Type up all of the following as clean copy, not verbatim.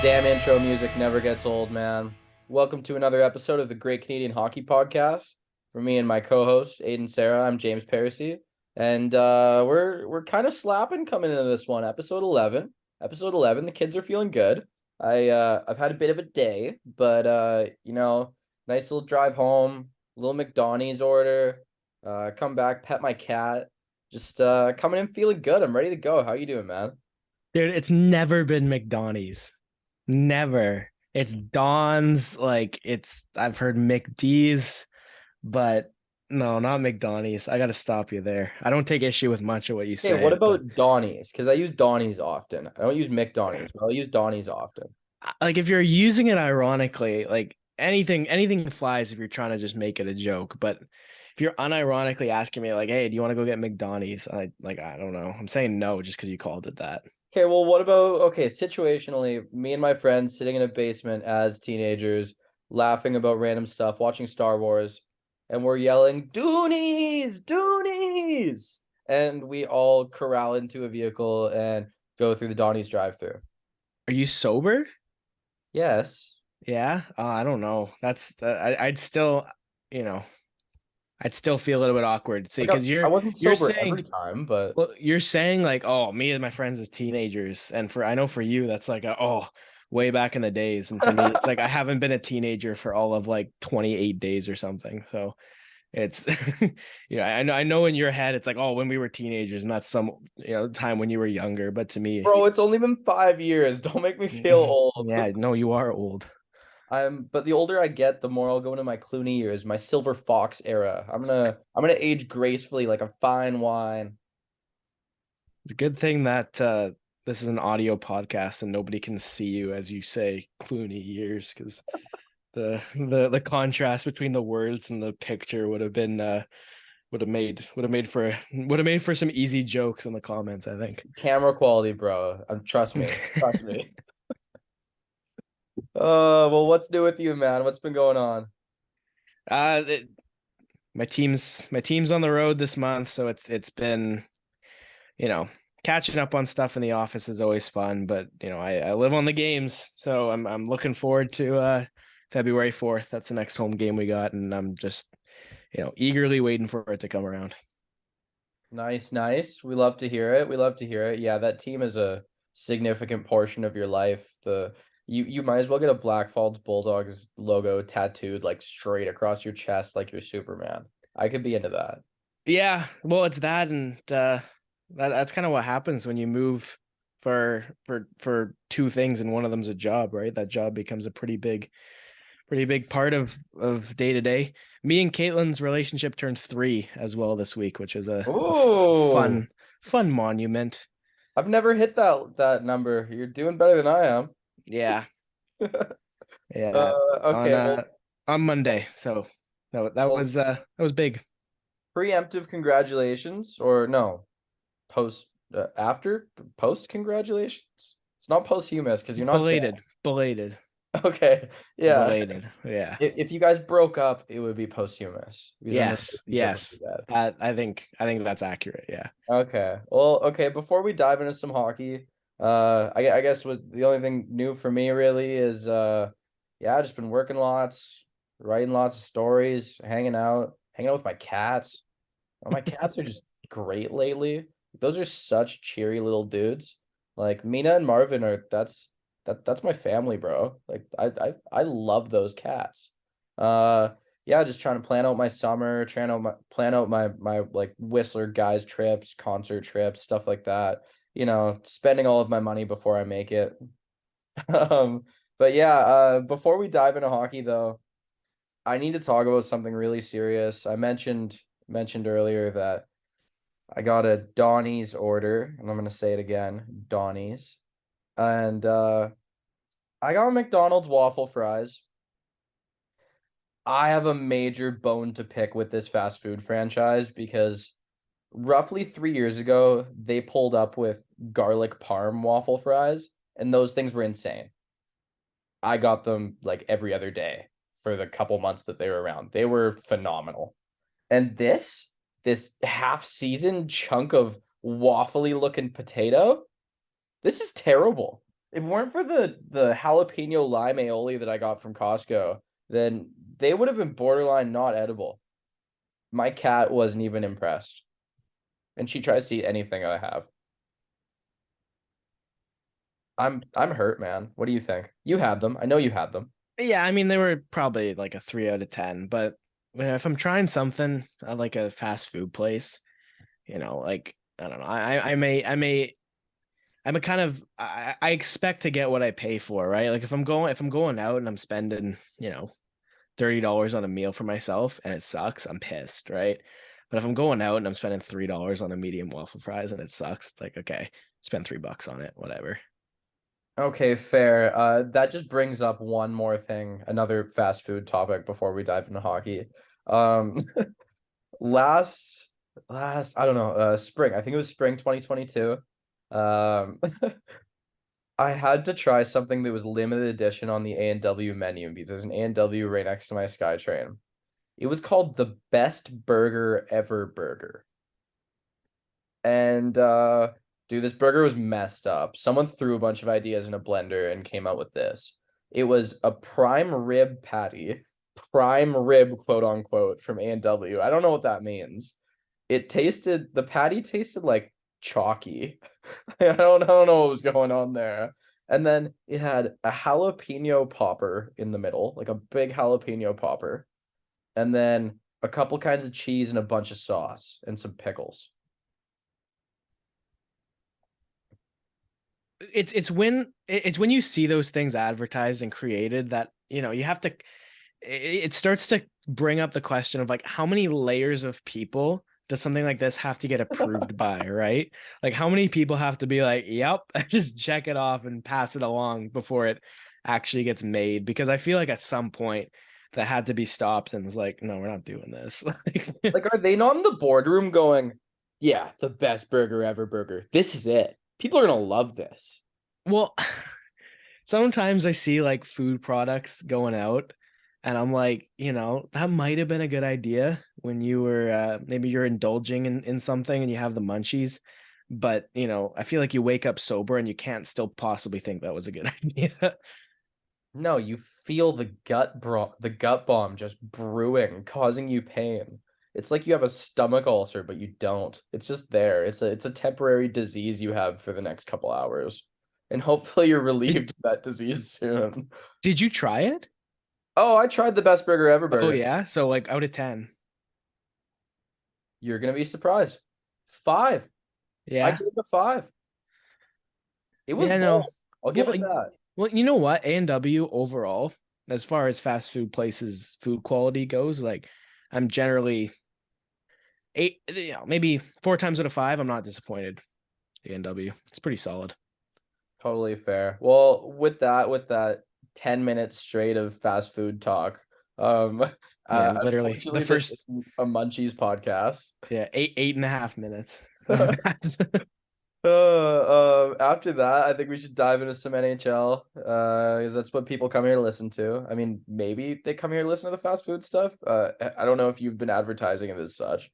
Damn intro music never gets old, man. Welcome to another episode of the Great Canadian Hockey Podcast. For me and my co-host, Aidan Serra, I'm James Parisi. And we're kind of slapping coming into this one, episode 11. Episode 11, the kids are feeling good. I've had a bit of a day, but nice little drive home, little McDonald's order, come back, pet my cat. Just coming in feeling good. I'm ready to go. How you doing, man? Dude, it's never been McDonald's. Never. It's Don's, I've heard McD's, but no, not McDonald's. I gotta stop you there. I don't take issue with much of what you Hey, what say, but about Donnie's? Because I use Donnie's often. I don't use McDonald's, but I'll use Donnie's often. if you're using it ironically, anything flies if you're trying to just make it a joke. But if you're unironically asking me like, hey, do you want to go get McDonald's? I don't know. I'm saying no just because you called it that. Okay, well, situationally, me and my friends sitting in a basement as teenagers, laughing about random stuff, watching Star Wars, and we're yelling, Doonies! Doonies! And we all corral into a vehicle and go through the Donnie's drive-through. Are you sober? Yes. Yeah. I don't know. I'd still, you know, I'd still feel a little bit awkward. See, Like because I wasn't you're sober every saying, time, but well, you're saying like, oh, me and my friends as teenagers, and I know for you that's like way back in the days, and for me it's like I haven't been a teenager for all of like 28 days or something. So it's I know in your head it's like, oh, when we were teenagers, and that's some time when you were younger. But to me, bro, it's only been 5 years. Don't make me feel old. yeah, no, you are old. But the older I get, the more I'll go into my Clooney years, my Silver Fox era. I'm gonna age gracefully like a fine wine. It's a good thing that this is an audio podcast and nobody can see you as you say Clooney years, because the contrast between the words and the picture would have made for some easy jokes in the comments, I think. Camera quality, bro. Trust me. Trust me. Well, what's new with you, man? What's been going on? Uh, it, my team's on the road this month, so it's been, you know, catching up on stuff in the office is always fun, but I live on the games, so I'm looking forward to February 4th. That's the next home game we got, and I'm just eagerly waiting for it to come around. Nice, nice. We love to hear it. We love to hear it. Yeah, that team is a significant portion of your life. You might as well get a Blackfalds Bulldogs logo tattooed like straight across your chest like you're Superman. I could be into that. Yeah, well, it's that, and that's kind of what happens when you move for two things, and one of them's a job, right? That job becomes a pretty big part of day to day. Me and Caitlin's relationship turned 3 as well this week, which is a Ooh, fun monument. I've never hit that number. You're doing better than I am. Yeah, yeah. On Okay, well, on Monday, so well, that was big. preemptive congratulations, or no, post after post congratulations. It's not posthumous because you're not dead. Belated, Okay, yeah. belated. Yeah. If you guys broke up, it would be posthumous because then the relationship would be Yes. dead. I think that's accurate. Yeah. Okay. Well, okay, before we dive into some hockey, I guess what the only thing new for me really is yeah, just been working lots, writing lots of stories, hanging out with my cats. Oh, my cats are just great lately. Those are such cheery little dudes. Like Mina and Marvin that's my family, bro. Like I love those cats. Uh yeah, just trying to plan out my summer, plan out my like Whistler guys trips, concert trips, stuff like that. Spending all of my money before I make it. But yeah, before we dive into hockey though, I need to talk about something really serious. I mentioned earlier that I got a Donnie's order, and I'm gonna say it again, Donnie's. And I got McDonald's waffle fries. I have a major bone to pick with this fast food franchise because roughly 3 years ago, they pulled up with garlic parm waffle fries, and those things were insane. I got them like every other day for the couple months that they were around. They were phenomenal. And this half season chunk of waffly looking potato, this is terrible. if it weren't for the jalapeno lime aioli that I got from Costco, then they would have been borderline not edible. My cat wasn't even impressed, and she tries to eat anything I have. I'm hurt, man. What do you think? You had them. I know you had them. Yeah, I mean they were probably like a 3 out of 10, but if I'm trying something at like a fast food place, like I don't know, I'm a kind of I expect to get what I pay for, right? Like if I'm going out and I'm spending, $30 on a meal for myself and it sucks, I'm pissed, right? But if I'm going out and I'm spending $3 on a medium waffle fries and it sucks, it's like, okay, spend $3 on it, whatever. Okay, fair. That just brings up one more thing, another fast food topic before we dive into hockey. Um, last I don't know, spring. I think it was spring 2022. Um, I had to try something that was limited edition on the A&W menu because there's an A&W right next to my SkyTrain. It was called the Best Burger Ever Burger. And dude, this burger was messed up. Someone threw a bunch of ideas in a blender and came out with this. It was a prime rib patty, prime rib quote unquote from A&W. I don't know what that means. The patty tasted like chalky. I don't know what was going on there. And then it had a jalapeno popper in the middle, like a big jalapeno popper, and then a couple kinds of cheese and a bunch of sauce and some pickles. It's when you see those things advertised and created that you have to it starts to bring up the question of like how many layers of people does something like this have to get approved by, right? Like how many people have to be like, yep, just check it off and pass it along before it actually gets made? Because I feel like at some point that had to be stopped and was like, no, we're not doing this. Like, are they not in the boardroom going, yeah, the best burger ever burger. This is it. People are gonna love this. Well, sometimes I see like food products going out and I'm like, that might have been a good idea when you were maybe you're indulging in something and you have the munchies. But, I feel like you wake up sober and you can't still possibly think that was a good idea. No, you feel the gut bomb just brewing, causing you pain. It's like you have a stomach ulcer, but you don't. It's just there. It's a temporary disease you have for the next couple hours. And hopefully you're Did, relieved of that disease soon. did you try it? Oh, I tried the best burger ever Oh burger. yeah. So like out of 10. You're gonna be surprised. 5. I Yeah. gave it a 5. It was Yeah, no. bold. I'll give Well, it that. well, you know what? A&W overall, as far as fast food places food quality goes, like I'm generally eight, maybe 4 times out of 5, I'm not disappointed. A&W. It's pretty solid. Totally fair. Well, with that 10 minutes straight of fast food talk, Yeah, literally the unfortunately this first, isn't a Munchies podcast. yeah, 8.5 minutes. After that, I think we should dive into some NHL, because that's what people come here to listen to. I mean, maybe they come here to listen to the fast food stuff. I don't know if you've been advertising it as such.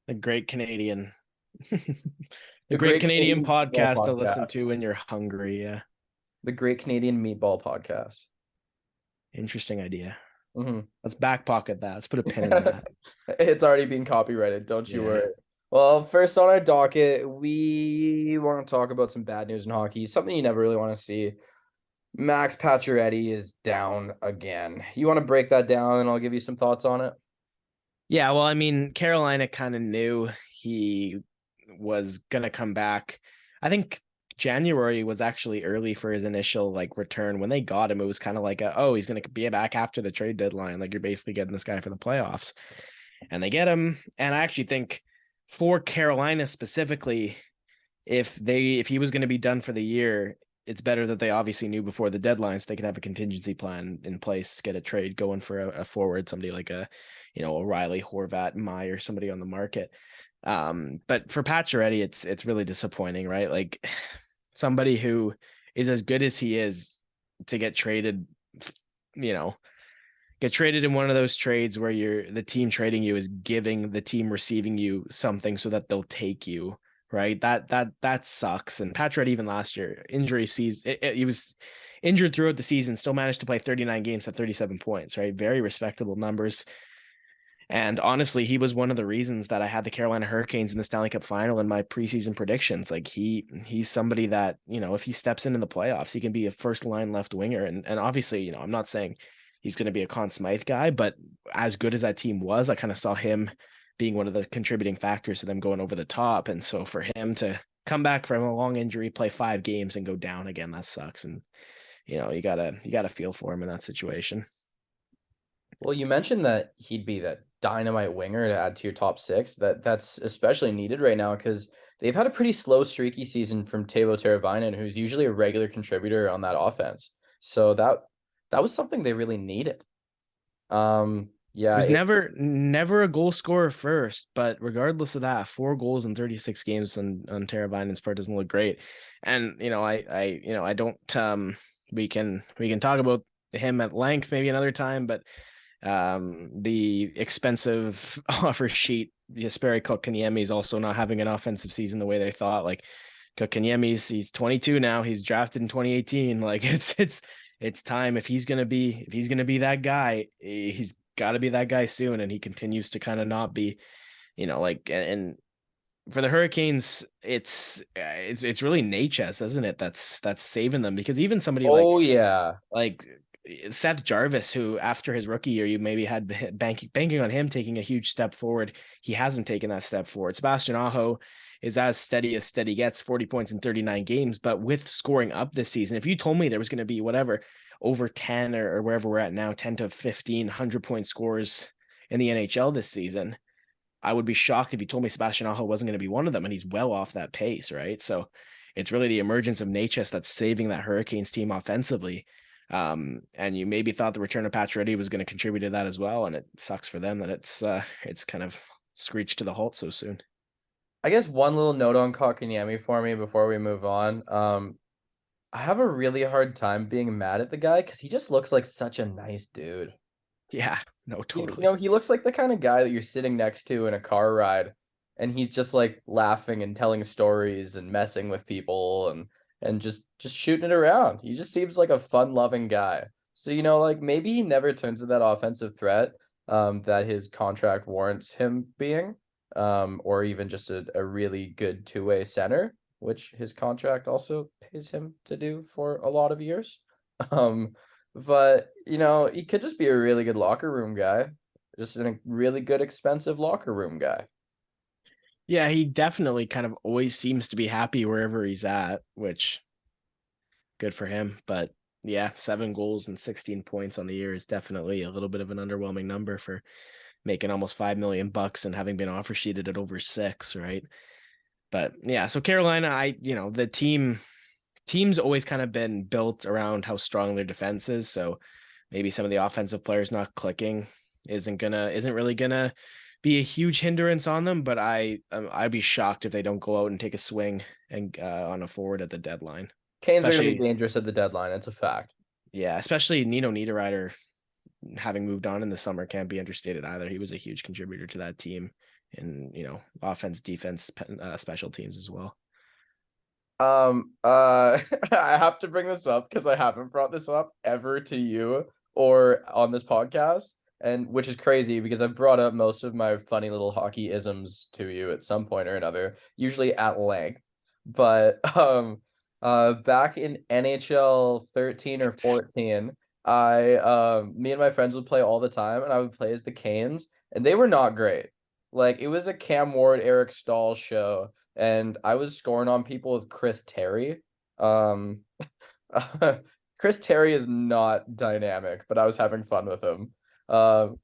The great Canadian, the The great Great Canadian Canadian Meatball podcast to listen to Podcast. when you're hungry. Yeah, The Great Canadian Meatball Podcast. interesting idea. Mhm. Let's back pocket that. Let's put a pin in that. It's already being copyrighted, don't you Yeah. worry. Well, first on our docket, we want to talk about some bad news in hockey, something you never really want to see. Max Pacioretty is down again. You want to break that down and I'll give you some thoughts on it? Yeah, well, I mean, Carolina kind of knew he was gonna come back. I think January was actually early for his initial like return. When they got him, it was kind of like oh, he's gonna be back after the trade deadline. Like you're basically getting this guy for the playoffs. And they get him. And I actually think for Carolina specifically, if he was going to be done for the year, it's better that they obviously knew before the deadline so they can have a contingency plan in place, get a trade going for a forward, somebody like O'Reilly, Horvat, Meier, somebody on the market. But for Pacioretty, it's really disappointing, right? Like somebody who is as good as he is to get traded, you know, get traded in one of those trades where the team trading you is giving the team receiving you something so that they'll take you right? That sucks. And Pacioretty, even last year, injury season, he was injured throughout the season, still managed to play 39 games at 37 points, right? Very respectable numbers. And honestly, he was one of the reasons that I had the Carolina Hurricanes in the Stanley Cup final in my preseason predictions. Like he's somebody that, if he steps into the playoffs, he can be a first line left winger. And obviously, I'm not saying he's going to be a Conn Smythe guy, but as good as that team was, I kind of saw him being one of the contributing factors to them going over the top. And so for him to come back from a long injury, play 5 games and go down again, that sucks. And you gotta feel for him in that situation. Well, you mentioned that he'd be that dynamite winger to add to your top 6. That's especially needed right now because they've had a pretty slow, streaky season from Teuvo Teravainen, who's usually a regular contributor on that offense. So that was something they really needed. He Yeah, was it's never a goal scorer first, but regardless of that, 4 goals in 36 games on Teravainen's part doesn't look great. And I don't we can talk about him at length maybe another time, but the expensive offer sheet, Jesperi Kotkaniemi is also not having an offensive season the way they thought. Like Kotkaniemi's, he's 22 now. He's drafted in 2018. Like it's time if he's gonna be that guy. He's got to be that guy soon, and he continues to kind of not be. And for the Hurricanes, it's really Natchez, isn't it? That's saving them, because even somebody oh yeah. like Seth Jarvis, who after his rookie year, you maybe had banking on him taking a huge step forward. He hasn't taken that step forward. Sebastian Aho is as steady gets, 40 points in 39 games. But with scoring up this season, if you told me there was going to be whatever, over 10 or wherever we're at now, 10 to 15, 100-point scores in the NHL this season, I would be shocked if you told me Sebastian Aho wasn't going to be one of them, and he's well off that pace, right? So it's really the emergence of Natchez that's saving that Hurricanes team offensively. And you maybe thought the return of Pacioretty was going to contribute to that as well, and it sucks for them that it's kind of screeched to the halt so soon. I guess one little note on Kotkaniemi for me before we move on. I have a really hard time being mad at the guy because he just looks like such a nice dude. Yeah, no, You totally. know, he looks like the kind of guy that you're sitting next to in a car ride, and he's just like laughing and telling stories and messing with people and just shooting it around. He just seems like a fun-loving guy. So, like maybe he never turns to that offensive threat that his contract warrants him being, or even just a really good two-way center, which his contract also pays him to do for a lot of years. Um, but he could just be a really good locker room guy, just a really good expensive locker room guy. Yeah, he definitely kind of always seems to be happy wherever he's at, which good for him. But yeah, 7 goals and 16 points on the year is definitely a little bit of an underwhelming number for making almost $5 million and having been offer sheeted at over 6, right? But yeah, so Carolina, the team's always kind of been built around how strong their defense is. So maybe some of the offensive players not clicking isn't really gonna be a huge hindrance on them. But I'd be shocked if they don't go out and take a swing and on a forward at the deadline. Canes are going to be Especially, dangerous at the deadline. It's a fact. yeah, especially Nino Niederreiter having moved on in the summer can't be understated either. He was a huge contributor to that team in, offense, defense, special teams as well. I have to bring this up because I haven't brought this up ever to you or on this podcast, and which is crazy because I've brought up most of my funny little hockey isms to you at some point or another, usually at length. But back in NHL 13 or 14, me and my friends would play all the time, and I would play as the Canes, and they were not great. Like it was a Cam Ward, Eric Stahl show, and I was scoring on people with Chris Terry. Um, Chris Terry is not dynamic, but I was having fun with him. Um,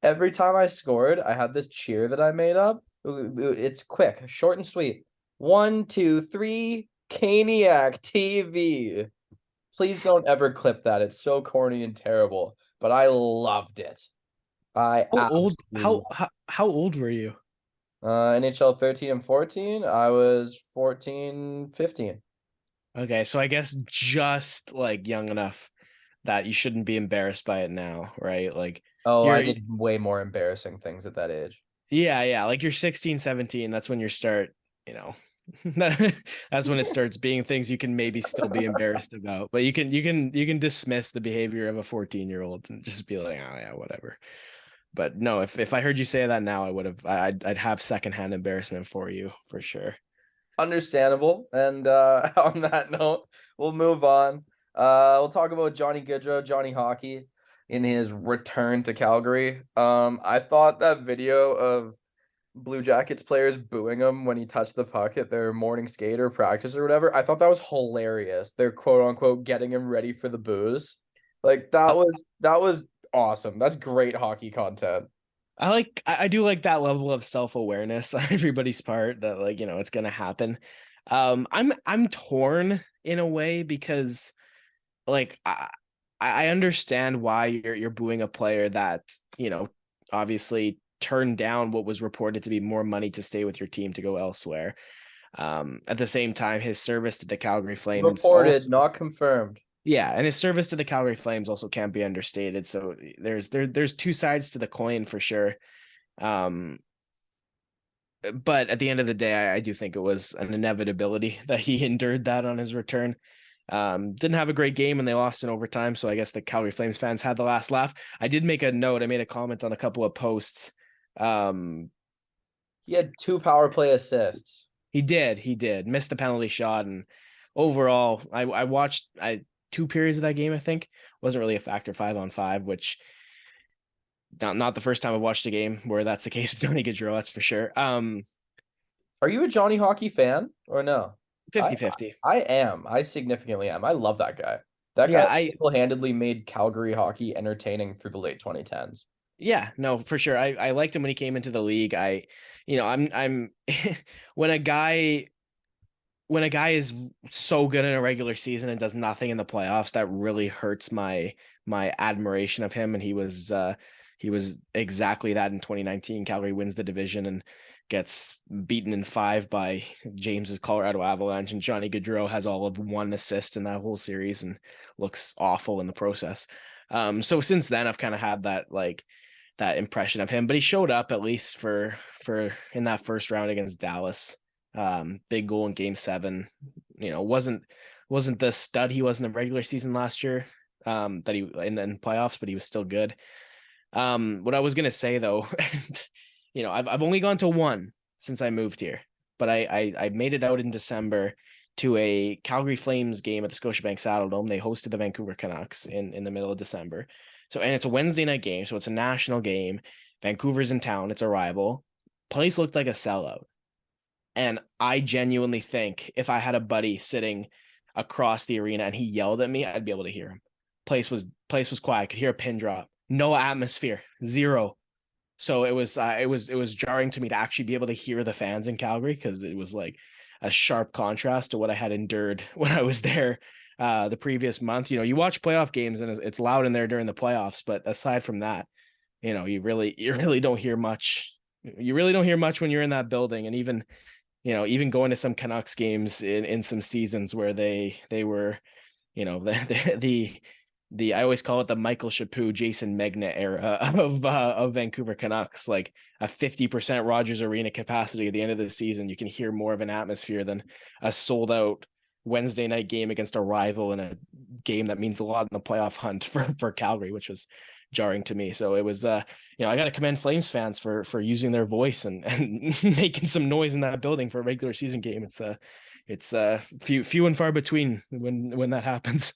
every time I scored, I had this cheer that I made up. It's quick, short and sweet. 1, 2, 3, Caniac TV. Please don't ever clip that. It's so corny and terrible, but I loved it. I How old? absolutely How old were you? NHL 13 and 14, I was 14, 15. Okay, so I guess just like young enough that you shouldn't be embarrassed by it now, right? Like Oh, I you're did way more embarrassing things at that age. yeah, like you're 16, 17, that's when you start you know, that's when it starts being things you can maybe still be embarrassed about. But you can dismiss the behavior of a 14-year-old and just be like, oh yeah, whatever. But no, if I heard you say that now, I'd have secondhand embarrassment for you for sure. Understandable. And on that note, we'll move on. We'll talk about Johnny Gaudreau, Johnny Hockey, in his return to Calgary. I thought that video of Blue Jackets players booing him when he touched the puck at their morning skate or practice or whatever, I thought that was hilarious. They're quote unquote getting him ready for the booze. Like that was awesome. That's great hockey content. I do like that level of self-awareness on everybody's part that, like, it's gonna happen. I'm torn in a way because, like, I understand why you're booing a player that, obviously turned down what was reported to be more money to stay with your team to go elsewhere. At the same time, his service to the Calgary Flames Reported, also, not confirmed. yeah, and his service to the Calgary Flames also can't be understated. So there's two sides to the coin for sure. Um, but at the end of the day, I do think it was an inevitability that he endured that on his return. Didn't have a great game and they lost in overtime. So I guess the Calgary Flames fans had the last laugh. I did make a note. I made a comment on a couple of posts. He had 2 power play assists. He did miss the penalty shot. And overall, I watched 2 periods of that game. I think wasn't really a factor 5-on-5, which not the first time I've watched a game where that's the case with Johnny Gaudreau, that's for sure. Are you a Johnny Hockey fan or no? 50-50. I am. I significantly am. I love that guy. That Yeah, guy single-handedly made Calgary hockey entertaining through the late 2010s. Yeah, no, for sure. I liked him when he came into the league. I'm when a guy is so good in a regular season and does nothing in the playoffs, that really hurts my admiration of him. And he was exactly that in 2019. Calgary wins the division and gets beaten in 5 by James's Colorado Avalanche, and Johnny Gaudreau has all of 1 assist in that whole series and looks awful in the process. So since then I've kind of had that impression of him, but he showed up at least for in that first round against Dallas. Big goal in game 7. Wasn't the stud he was in the regular season last year, that he in the playoffs, but he was still good. What I was gonna say though, I've only gone to 1 since I moved here, but I made it out in December to a Calgary Flames game at the Scotiabank Saddledome. They hosted the Vancouver Canucks in the middle of December. So, and it's a Wednesday night game, so it's a national game. Vancouver's in town, it's a rival. Place looked like a sellout. And I genuinely think if I had a buddy sitting across the arena and he yelled at me, I'd be able to hear him. Place was quiet. I could hear a pin drop. No atmosphere, 0. So it was jarring to me to actually be able to hear the fans in Calgary, because it was like a sharp contrast to what I had endured when I was there the previous month. You watch playoff games and it's loud in there during the playoffs, but aside from that, you really don't hear much. You really don't hear much when you're in that building. And even going to some Canucks games in some seasons where they were, the I always call it the Michael Chaput, Jason Megna era of Vancouver Canucks, like a 50% Rogers Arena capacity at the end of the season. You can hear more of an atmosphere than a sold out Wednesday night game against a rival in a game that means a lot in the playoff hunt for Calgary, which was jarring to me. So it was, I got to commend Flames fans for using their voice and making some noise in that building for a regular season game. It's few and far between when that happens.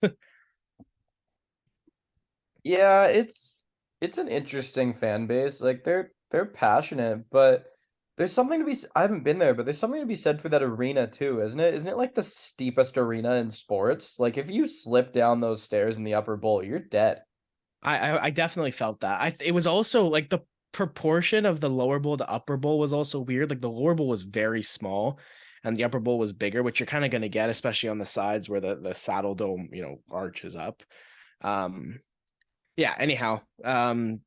Yeah, it's an interesting fan base. Like they're passionate, but there's something to be I haven't been there, but there's something to be said for that arena too, isn't it? Isn't it like the steepest arena in sports? Like if you slip down those stairs in the upper bowl, you're dead. I definitely felt that. It was also like the proportion of the lower bowl to upper bowl was also weird. Like the lower bowl was very small and the upper bowl was bigger, which you're kind of going to get, especially on the sides where the saddle dome, arches up. Yeah, anyhow, I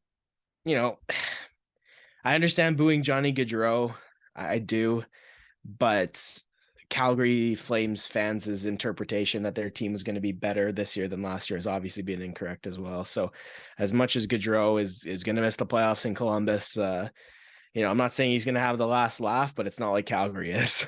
understand booing Johnny Gaudreau. I do, but Calgary Flames fans' interpretation that their team is going to be better this year than last year is obviously being incorrect as well. So as much as Gaudreau is going to miss the playoffs in Columbus, I'm not saying he's going to have the last laugh, but it's not like Calgary is.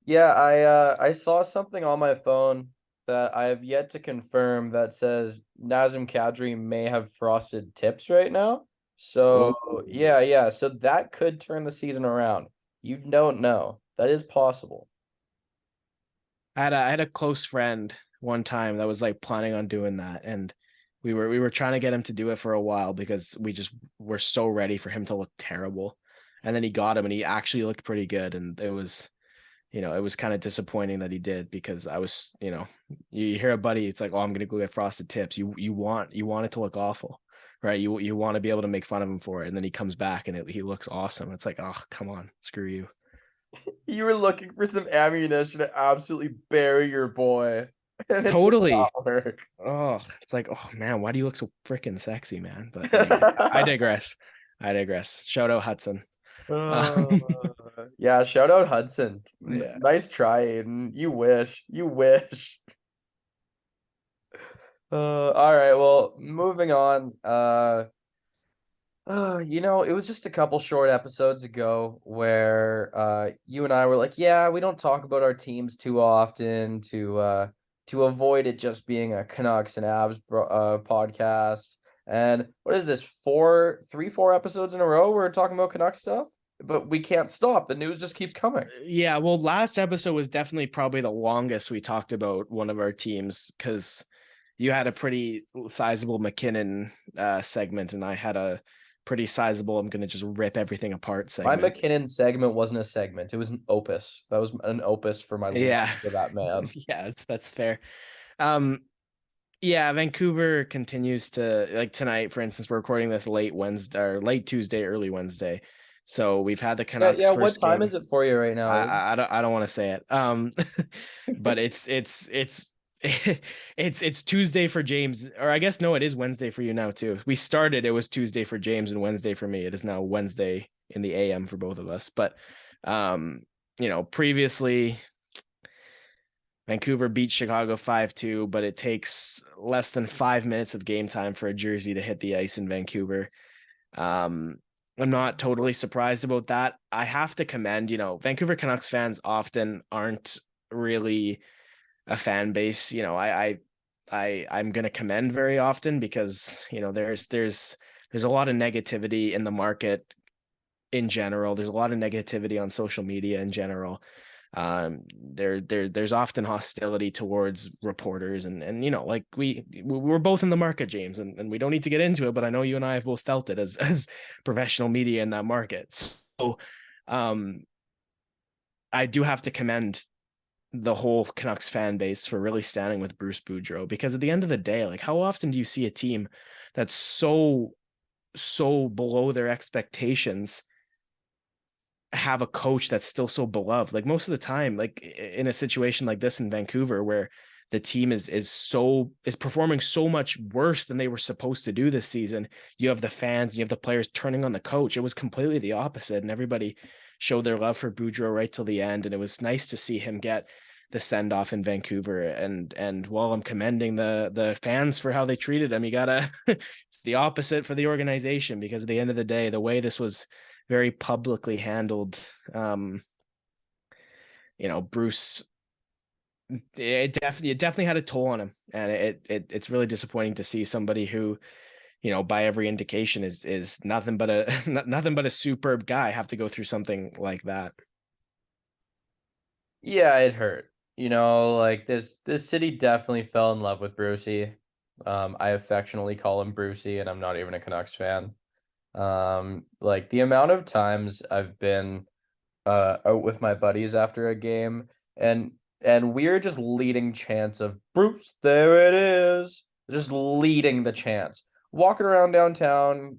Yeah, I saw something on my phone that I have yet to confirm that says Nazem Kadri may have frosted tips right now. So Oh, yeah, so that could turn the season around. You don't know. That is possible. I had a close friend one time that was like planning on doing that, and we were trying to get him to do it for a while because we just were so ready for him to look terrible. And then he got him and he actually looked pretty good. And it was, it was kind of disappointing that he did because I was, you hear a buddy, it's like, oh, I'm gonna go get frosted tips. You want it to look awful, right? You want to be able to make fun of him for it, and then he comes back and he looks awesome. It's like, oh, come on, screw you. You were looking for some ammunition to absolutely bury your boy, and it did Totally. not work. Oh, it's like, oh man, why do you look so freaking sexy, man? But anyway, I digress. I digress. Shout out Hudson. Uh, Um, yeah, shout out Hudson. yeah. Nice try, Aiden. You wish. You wish. All right, well, moving on. It was just a couple short episodes ago where you and I were like, yeah, we don't talk about our teams too often to avoid it just being a Canucks and Abs podcast. And what is this? 4 episodes in a row we're talking about Canucks stuff, but we can't stop. The news just keeps coming. Yeah, well, last episode was definitely probably the longest we talked about one of our teams because you had a pretty sizable McKinnon segment, and I had a pretty sizable I'm gonna just rip everything apart My segment. McKinnon segment wasn't a segment; it was an opus. That was an opus for my love Yeah. for that man. Yeah, that's fair. Um, yeah, Vancouver continues to, like, tonight, for instance, we're recording this late Wednesday or late Tuesday, early Wednesday. So we've had the Yeah, Canucks yeah. What first time game. is it for you right now, Aiden? I don't want to say it. But it's it's Tuesday for James, or I guess no, it is Wednesday for you now too. We started, it was Tuesday for James and Wednesday for me. It is now Wednesday in the AM for both of us. But previously Vancouver beat Chicago 5-2, but it takes less than 5 minutes of game time for a jersey to hit the ice in Vancouver. Um, I'm not totally surprised about that. I have to commend, Vancouver Canucks fans often aren't really a fan base. I'm gonna commend very often because there's a lot of negativity in the market in general. There's a lot of negativity on social media in general. There's often hostility towards reporters, and like we're both in the market, James, and we don't need to get into it, but I know you and I have both felt it as professional media in that market. So um I do have to commend the whole Canucks fan base for really standing with Bruce Boudreau, because at the end of the day, like, how often do you see a team that's so below their expectations have a coach that's still so beloved? Like, most of the time, like in a situation like this in Vancouver where the team is performing so much worse than they were supposed to do this season, you have the fans, you have the players turning on the coach. It was completely the opposite, and everybody showed their love for Boudreau right till the end. And it was nice to see him get the send off in Vancouver. And while I'm commending the fans for how they treated him, you gotta it's the opposite for the organization, because at the end of the day, the way this was very publicly handled, Bruce, it definitely had a toll on him, and it's really disappointing to see somebody who, by every indication is nothing but a nothing but a superb guy have to go through something like that. Yeah, it hurt. Like this city definitely fell in love with Brucey. I affectionately call him Brucey, and I'm not even a Canucks fan. Like the amount of times I've been out with my buddies after a game, and we're just leading chants of Bruce, there it is. Just leading the chants. Walking around downtown,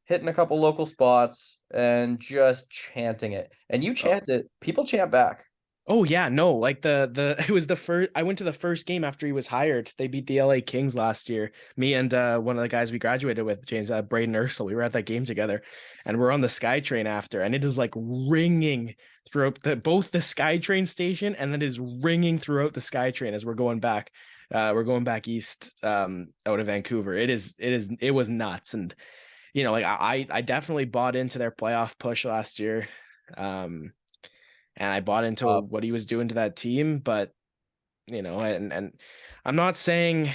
hitting a couple local spots and just chanting it. And you Oh, chant it, people chant back. oh yeah, no, like the it was the first, I went to the first game after he was hired. They beat the LA Kings last year. Me and one of the guys we graduated with, James, Braden Ursel, we were at that game together, and we're on the SkyTrain after, and it is like ringing throughout both the SkyTrain station, and then is ringing throughout the SkyTrain as we're going back. We're going back east, out of Vancouver. It was nuts. And like I definitely bought into their playoff push last year. Um and I bought into what he was doing to that team. But and I'm not saying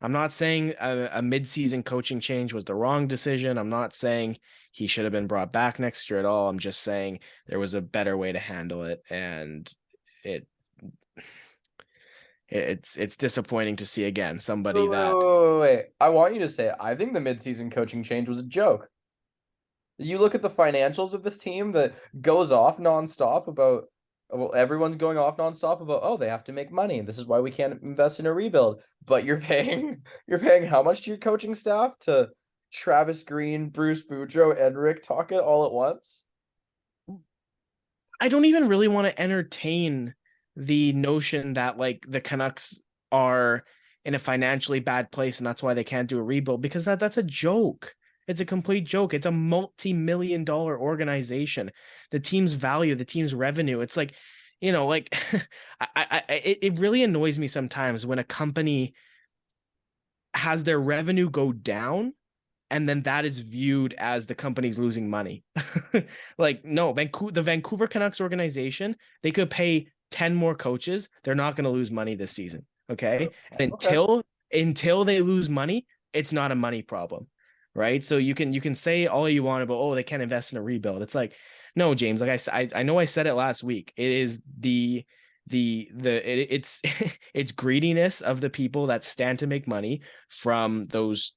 a mid-season coaching change was the wrong decision. I'm not saying he should have been brought back next year at all. I'm just saying there was a better way to handle it, and it's disappointing to see again somebody that Wait. I want you to say it. I think the midseason coaching change was a joke. You look at the financials of this team that goes off nonstop about, well, everyone's going off nonstop about, oh, they have to make money. This is why we can't invest in a rebuild. But you're paying how much to your coaching staff to Travis Green, Bruce Boudreau, and Rick Tocchet all at once? I don't even really want to entertain the notion that like the Canucks are in a financially bad place and that's why they can't do a rebuild, because that's a joke. It's a complete joke. It's a multi-million-dollar organization. The team's value, the team's revenue. It's like, like it really annoys me sometimes when a company has their revenue go down and then that is viewed as the company's losing money. Like, no, the Vancouver Canucks organization, they could pay 10 more coaches. They're not going to lose money this season. Okay. And until they lose money, it's not a money problem. Right. So you can say all you want about, oh, they can't invest in a rebuild. It's like, no, James, like I know I said it last week. It is it's it's greediness of the people that stand to make money from those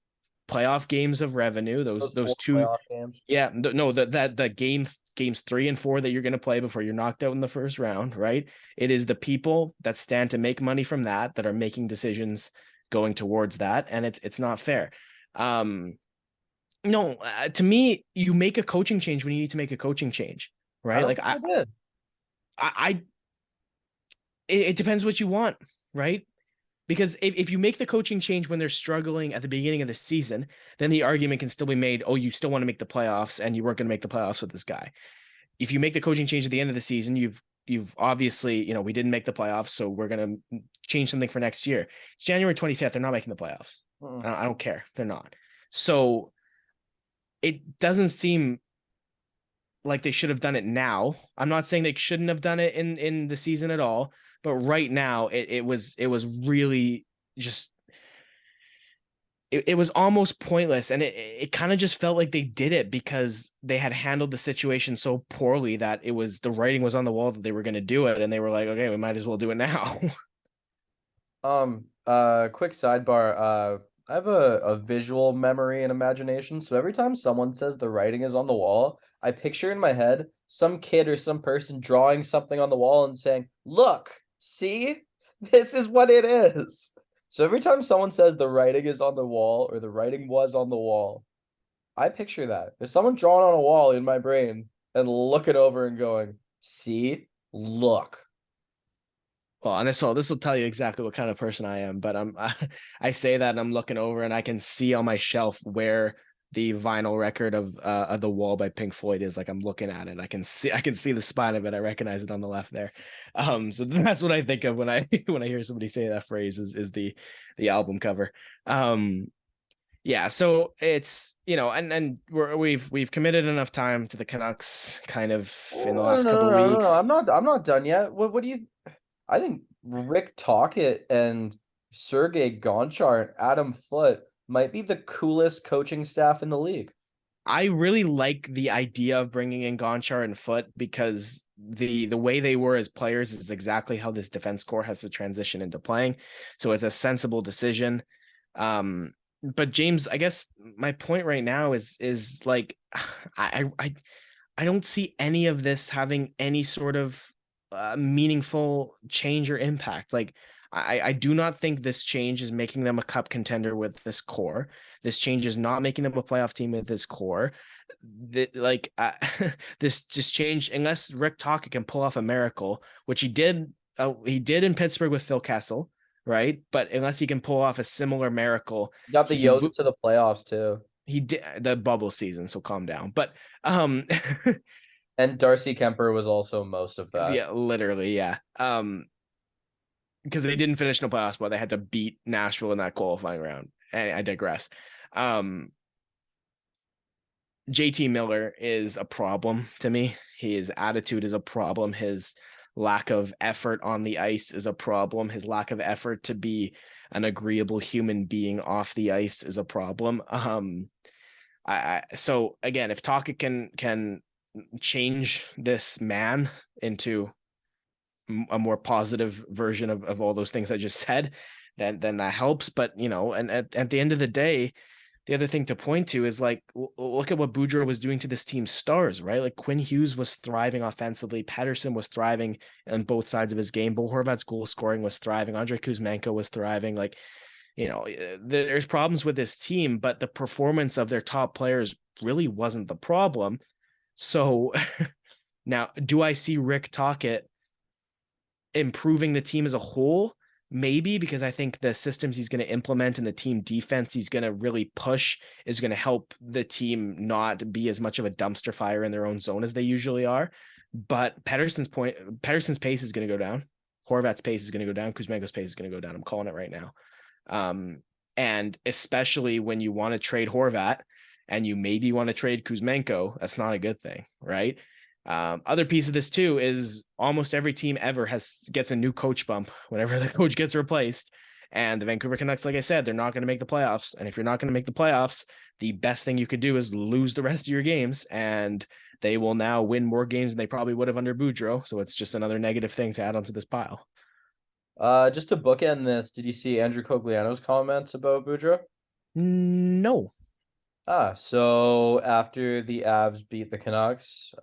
playoff games of revenue, those two playoff games. Yeah, no, the games 3 and 4 that you're going to play before you're knocked out in the first round, right? It is the people that stand to make money from that are making decisions going towards that, and it's not fair. No, to me, you make a coaching change when you need to make a coaching change, right? Like I did. It depends what you want, right? Because if you make the coaching change when they're struggling at the beginning of the season, then the argument can still be made, oh, you still want to make the playoffs and you weren't going to make the playoffs with this guy. If you make the coaching change at the end of the season, you've obviously, we didn't make the playoffs, so we're going to change something for next year. It's January 25th. They're not making the playoffs. I don't care. They're not. So it doesn't seem like they should have done it now. I'm not saying they shouldn't have done it in the season at all, but right now it was really just it was almost pointless, and it kind of just felt like they did it because they had handled the situation so poorly that it was the writing was on the wall that they were going to do it, and they were like, okay, we might as well do it now. Quick sidebar. I have a visual memory and imagination, so every time someone says the writing is on the wall, I picture in my head some kid or some person drawing something on the wall and saying, "Look, see? This is what it is." So every time someone says the writing is on the wall or the writing was on the wall, I picture that. There's someone drawing on a wall in my brain and looking over and going, "See? Look." Well, and this will tell you exactly what kind of person I am. But I say that and I'm looking over and I can see on my shelf where the vinyl record of The Wall by Pink Floyd is. Like, I'm looking at it. I can see the spine of it. I recognize it on the left there. So that's what I think of when I hear somebody say that phrase is the album cover. Yeah, so it's and we've committed enough time to the Canucks kind of in the last couple of weeks. I'm not done yet. What do you? I think Rick Tocchet and Sergei Gonchar and Adam Foote might be the coolest coaching staff in the league. I really like the idea of bringing in Gonchar and Foote because the way they were as players is exactly how this defense core has to transition into playing. So it's a sensible decision. But James, I guess my point right now is like I don't see any of this having any sort of meaningful change or impact. Like I do not think this change is making them a cup contender with this core. This change is not making them a playoff team with this core. This just change, unless Rick Tocchet can pull off a miracle, which he did in Pittsburgh with Phil Kessel, right? But unless he can pull off a similar miracle, You got the Yotes to the playoffs too. He did the bubble season, so calm down. But and Darcy Kemper was also most of that. Yeah, literally, yeah. Because they didn't finish in the playoffs, but they had to beat Nashville in that qualifying round. And I digress. JT Miller is a problem to me. His attitude is a problem. His lack of effort on the ice is a problem. His lack of effort to be an agreeable human being off the ice is a problem. So again, if Taka can change this man into a more positive version of all those things I just said, then that helps. But and at the end of the day, the other thing to point to is like, look at what Gaudreau was doing to this team's stars, right? Like Quinn Hughes was thriving offensively. Pettersson was thriving on both sides of his game. Bo Horvat's goal scoring was thriving. Andrei Kuzmenko was thriving. Like, there's problems with this team, but the performance of their top players really wasn't the problem. So now, do I see Rick Tocchet improving the team as a whole? Maybe, because I think the systems he's going to implement and the team defense he's going to really push is going to help the team not be as much of a dumpster fire in their own zone as they usually are. But Pettersson's pace is going to go down. Horvat's pace is going to go down. Kuzmenko's pace is going to go down. I'm calling it right now. And especially when you want to trade Horvat and you maybe want to trade Kuzmenko, that's not a good thing, right? Other piece of this too is almost every team ever gets a new coach bump whenever the coach gets replaced. And the Vancouver Canucks, like I said, they're not going to make the playoffs. And if you're not going to make the playoffs, the best thing you could do is lose the rest of your games. And they will now win more games than they probably would have under Gaudreau. So it's just another negative thing to add onto this pile. Just to bookend this, did you see Andrew Cogliano's comments about Gaudreau? No. So after the Avs beat the Canucks,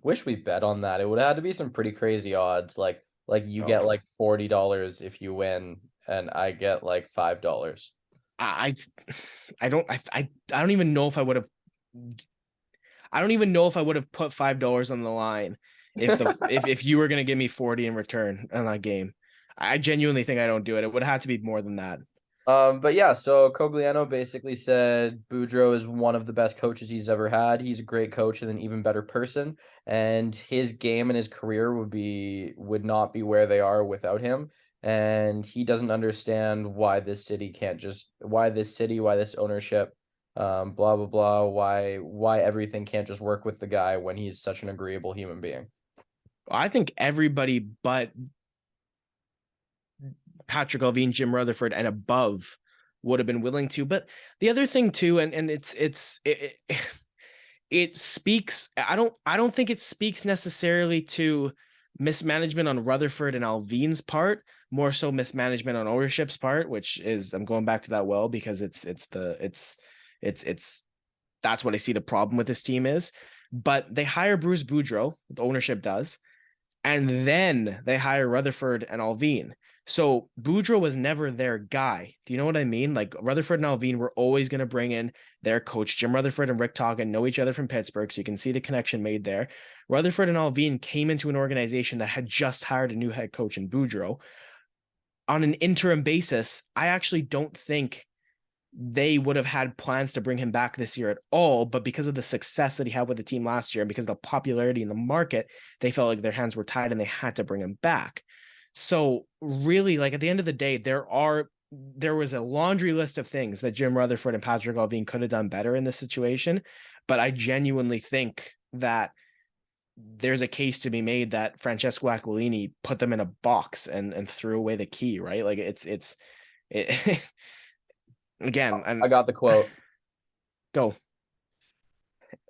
wish we bet on that. It would have had to be some pretty crazy odds. Like you get like $40 if you win, and I get like $5. I don't even know if I would have. I don't even know if I would have put $5 on the line if you were gonna give me 40 in return on that game. I genuinely think I don't do it. It would have to be more than that. But yeah, so Cogliano basically said Gaudreau is one of the best coaches he's ever had. He's a great coach and an even better person, and his game and his career would not be where they are without him. And he doesn't understand why this ownership, blah blah blah, why everything can't just work with the guy when he's such an agreeable human being. I think everybody but Patrick Allvin, Jim Rutherford, and above would have been willing to. But the other thing too, and it speaks. I don't think it speaks necessarily to mismanagement on Rutherford and Allvin's part, more so mismanagement on ownership's part, which is, I'm going back to that well because it's that's what I see the problem with this team is. But they hire Bruce Boudreau, the ownership does, and then they hire Rutherford and Allvin. So Boudreau was never their guy. Do you know what I mean? Like Rutherford and Allvin were always going to bring in their coach. Jim Rutherford and Rick Tocchet know each other from Pittsburgh, so you can see the connection made there. Rutherford and Allvin came into an organization that had just hired a new head coach in Boudreau. On an interim basis, I actually don't think they would have had plans to bring him back this year at all, but because of the success that he had with the team last year and because of the popularity in the market, they felt like their hands were tied and they had to bring him back. So really, like at the end of the day, there was a laundry list of things that Jim Rutherford and Patrick Allvin could have done better in this situation. But I genuinely think that there's a case to be made that Francesco Aquilini put them in a box and threw away the key, right? Like it again. I got the quote. Go.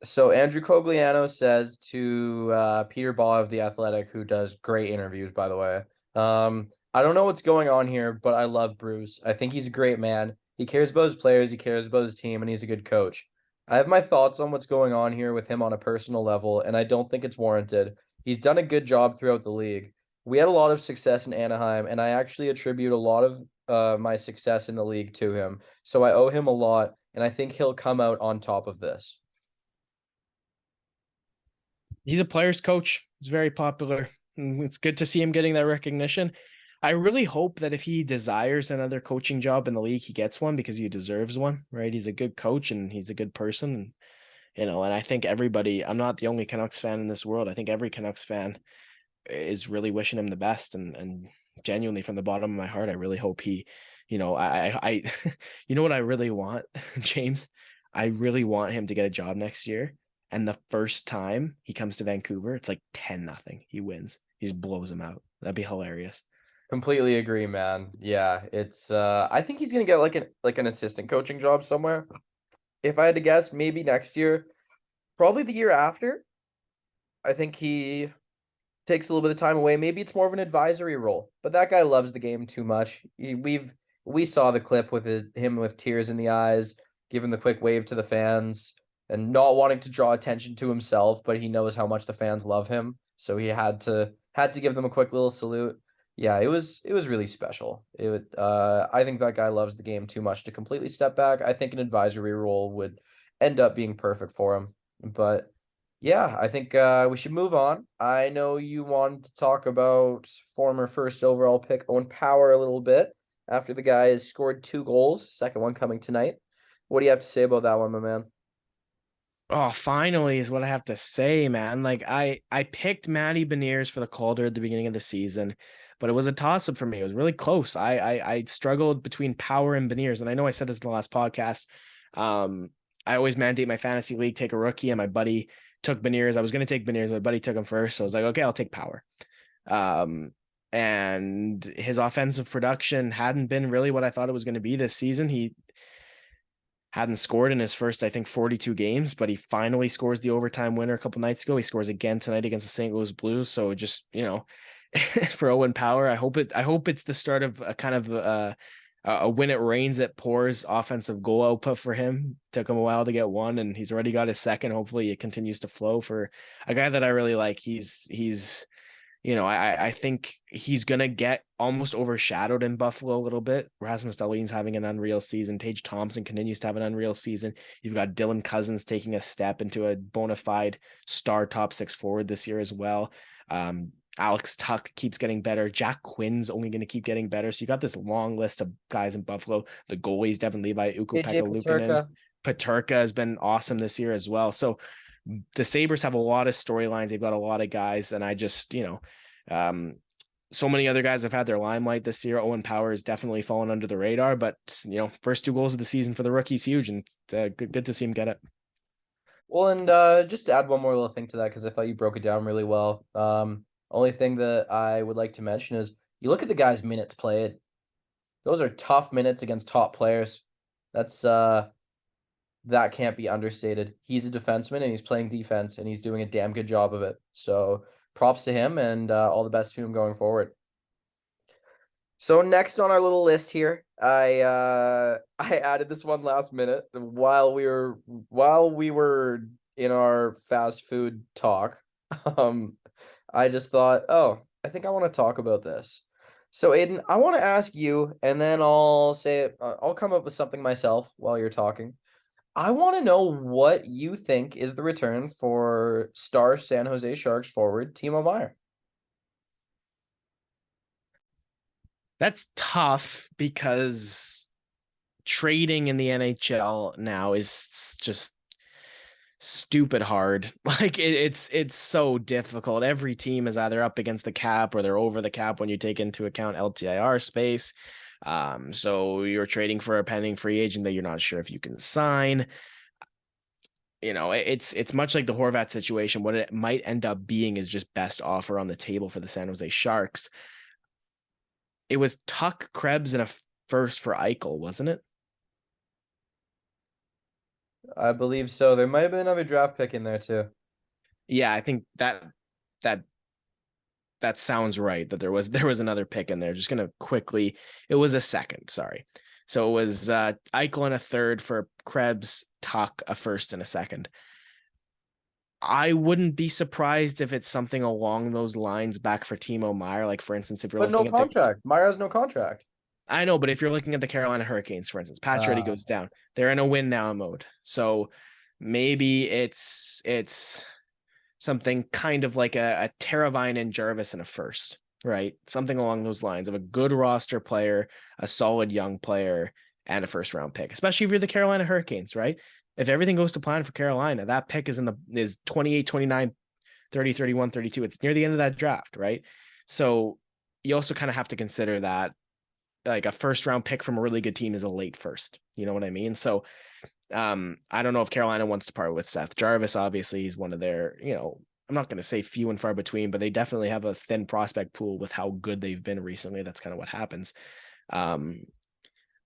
So Andrew Cogliano says to Peter Baugh of The Athletic, who does great interviews, by the way, I don't know what's going on here, but I love Bruce. I think he's a great man. He cares about his players, he cares about his team, and he's a good coach. I have my thoughts on what's going on here with him on a personal level, and I don't think it's warranted. He's done a good job throughout the league. We had a lot of success in Anaheim, and I actually attribute a lot of my success in the league to him. So I owe him a lot, and I think he'll come out on top of this. He's a player's coach. He's very popular. It's good to see him getting that recognition. I really hope that if he desires another coaching job in the league, he gets one because he deserves one, right? He's a good coach and he's a good person. And I think everybody, I'm not the only Canucks fan in this world. I think every Canucks fan is really wishing him the best and genuinely from the bottom of my heart, I really hope he, I you know what I really want, James? I really want him to get a job next year. And the first time he comes to Vancouver, it's like 10-0. He wins. He just blows him out. That'd be hilarious. Completely agree, man. Yeah, it's I think he's gonna get like an assistant coaching job somewhere. If I had to guess, maybe next year, probably the year after. I think he takes a little bit of time away. Maybe it's more of an advisory role, but that guy loves the game too much. We saw the clip with him with tears in the eyes, giving the quick wave to the fans, and not wanting to draw attention to himself, but he knows how much the fans love him, so he had to give them a quick little salute. Yeah, it was really special. I think that guy loves the game too much to completely step back. I think an advisory role would end up being perfect for him, but. Yeah, I think we should move on. I know you wanted to talk about former first overall pick Owen Power a little bit after the guy has scored 2 goals, second one coming tonight. What do you have to say about that one, my man? Oh, finally is what I have to say, man. Like I picked Matty Beniers for the Calder at the beginning of the season, but it was a toss-up for me. It was really close. I struggled between Power and Beniers, and I know I said this in the last podcast. I always mandate my fantasy league, take a rookie, and my buddy took Beniers. I was going to take Beniers, my buddy took him first, so I was like, okay, I'll take Power. And his offensive production hadn't been really what I thought it was going to be this season. He hadn't scored in his first, I think, 42 games, but he finally scores the overtime winner a couple nights ago. He scores again tonight against the St. Louis Blues. So just, for Owen Power, I hope it's the start of a kind of a when it rains, it pours offensive goal output for him. Took him a while to get one, and he's already got his second. Hopefully it continues to flow for a guy that I really like. I think he's going to get almost overshadowed in Buffalo a little bit. Rasmus Dahlin's having an unreal season. Tage Thompson continues to have an unreal season. You've got Dylan Cousins taking a step into a bona fide star top six forward this year as well. Alex Tuck keeps getting better. Jack Quinn's only going to keep getting better. So you got this long list of guys in Buffalo. The goalies, Devin Levi, AJ Ukko-Pekka Luukkonen. Paterka. Paterka has been awesome this year as well. So the Sabres have a lot of storylines. They've got a lot of guys, and I just, so many other guys have had their limelight this year. Owen Power has definitely fallen under the radar, but first 2 goals of the season for the rookie's huge, and good to see him get it. Well, and just to add one more little thing to that, because I thought you broke it down really well. Only thing that I would like to mention is you look at the guy's minutes played. Those are tough minutes against top players. That's that can't be understated. He's a defenseman and he's playing defense and he's doing a damn good job of it. So props to him and all the best to him going forward. So next on our little list here, I added this one last minute while we were in our fast food talk. I just thought, oh, I think I want to talk about this. So Aidan, I want to ask you, and then I'll say I'll come up with something myself while you're talking. I want to know what you think is the return for star San Jose Sharks forward Timo Meier. That's tough because trading in the NHL now is just stupid hard. Like it's so difficult. Every team is either up against the cap or they're over the cap when you take into account LTIR space. So you're trading for a pending free agent that you're not sure if you can sign. It's much like the Horvat situation. What it might end up being is just best offer on the table for the San Jose Sharks. It was Tuck, Krebs, and a first for Eichel, wasn't it? I believe so. There might have been another draft pick in there too. Yeah, I think that sounds right. That there was another pick in there. Just gonna quickly, it was a second. Sorry, so it was Eichel and a third for Krebs, Tuck, a first and a second. I wouldn't be surprised if it's something along those lines back for Timo Meier. Like, for instance, if you're But no looking at contract. Meier has no contract. I know, but if you're looking at the Carolina Hurricanes, for instance, Pacioretty goes down. They're in a win now mode. So maybe it's something kind of like a Teravainen and Jarvis in a first, right? Something along those lines of a good roster player, a solid young player, and a first round pick, especially if you're the Carolina Hurricanes, right? If everything goes to plan for Carolina, that pick is 28, 29, 30, 31, 32. It's near the end of that draft, right? So you also kind of have to consider that like a first round pick from a really good team is a late first. You know what I mean? So I don't know if Carolina wants to part with Seth Jarvis. Obviously, he's one of their, I'm not going to say few and far between, but they definitely have a thin prospect pool with how good they've been recently. That's kind of what happens.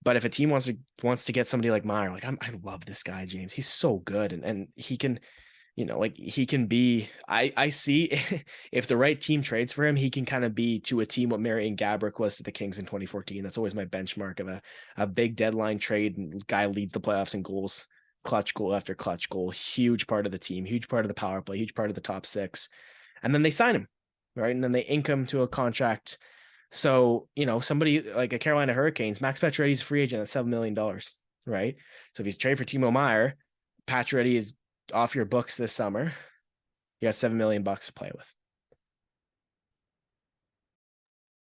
But if a team wants to get somebody like Meier, like I love this guy, James. He's so good, and he can, like he can be. I see if the right team trades for him, he can kind of be to a team what Marian Gaborik was to the Kings in 2014. That's always my benchmark of a big deadline trade. And guy leads the playoffs in goals, clutch goal after clutch goal, huge part of the team, huge part of the power play, huge part of the top six, and then they sign him, right, and then they ink him to a contract. So, somebody like a Carolina Hurricanes, Max Pacioretty's free agent at $7 million, right? So if he's traded for Timo Meier, Pacioretty is off your books this summer. You got $7 million to play with.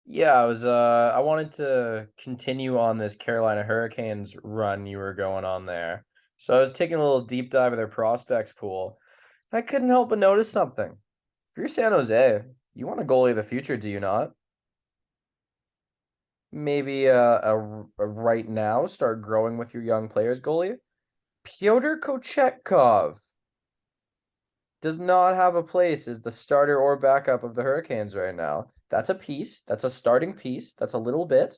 Yeah, I wanted to continue on this Carolina Hurricanes run you were going on there. So I was taking a little deep dive of their prospects pool. I couldn't help but notice something. If you're San Jose, you want a goalie of the future, do you not? Maybe a right now start growing with your young players goalie. Pyotr Kochetkov does not have a place as the starter or backup of the Hurricanes right now. That's a piece. That's a starting piece. That's a little bit.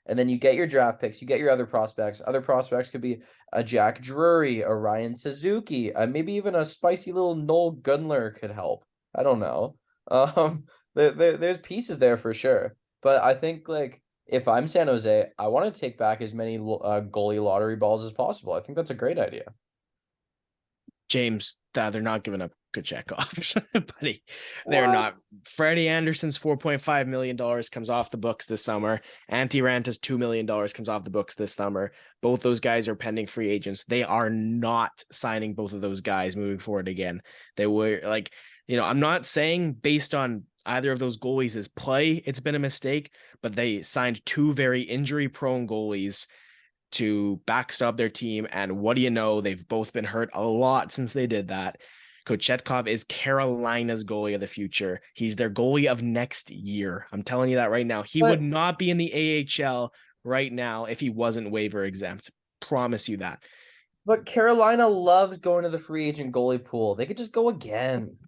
And then you get your draft picks. You get your other prospects. Other prospects could be a Jack Drury, a Ryan Suzuki, maybe even a spicy little Noel Gunler could help. I don't know. There's pieces there for sure. But I think like if I'm San Jose, I want to take back as many goalie lottery balls as possible. I think that's a great idea. James, they're not giving up Kochetkov, buddy. They're What? not. Freddie Anderson's $4.5 million comes off the books this summer. Antti Ranta's $2 million comes off the books this summer. Both those guys are pending free agents. They are not signing both of those guys moving forward again. They were like, I'm not saying based on either of those goalies' play, it's been a mistake, but they signed two very injury-prone goalies to backstop their team. And what do you know? They've both been hurt a lot since they did that. Kochetkov is Carolina's goalie of the future. He's their goalie of next year. I'm telling you that right now. He would not be in the AHL right now if he wasn't waiver exempt. Promise you that. But Carolina loves going to the free agent goalie pool. They could just go again.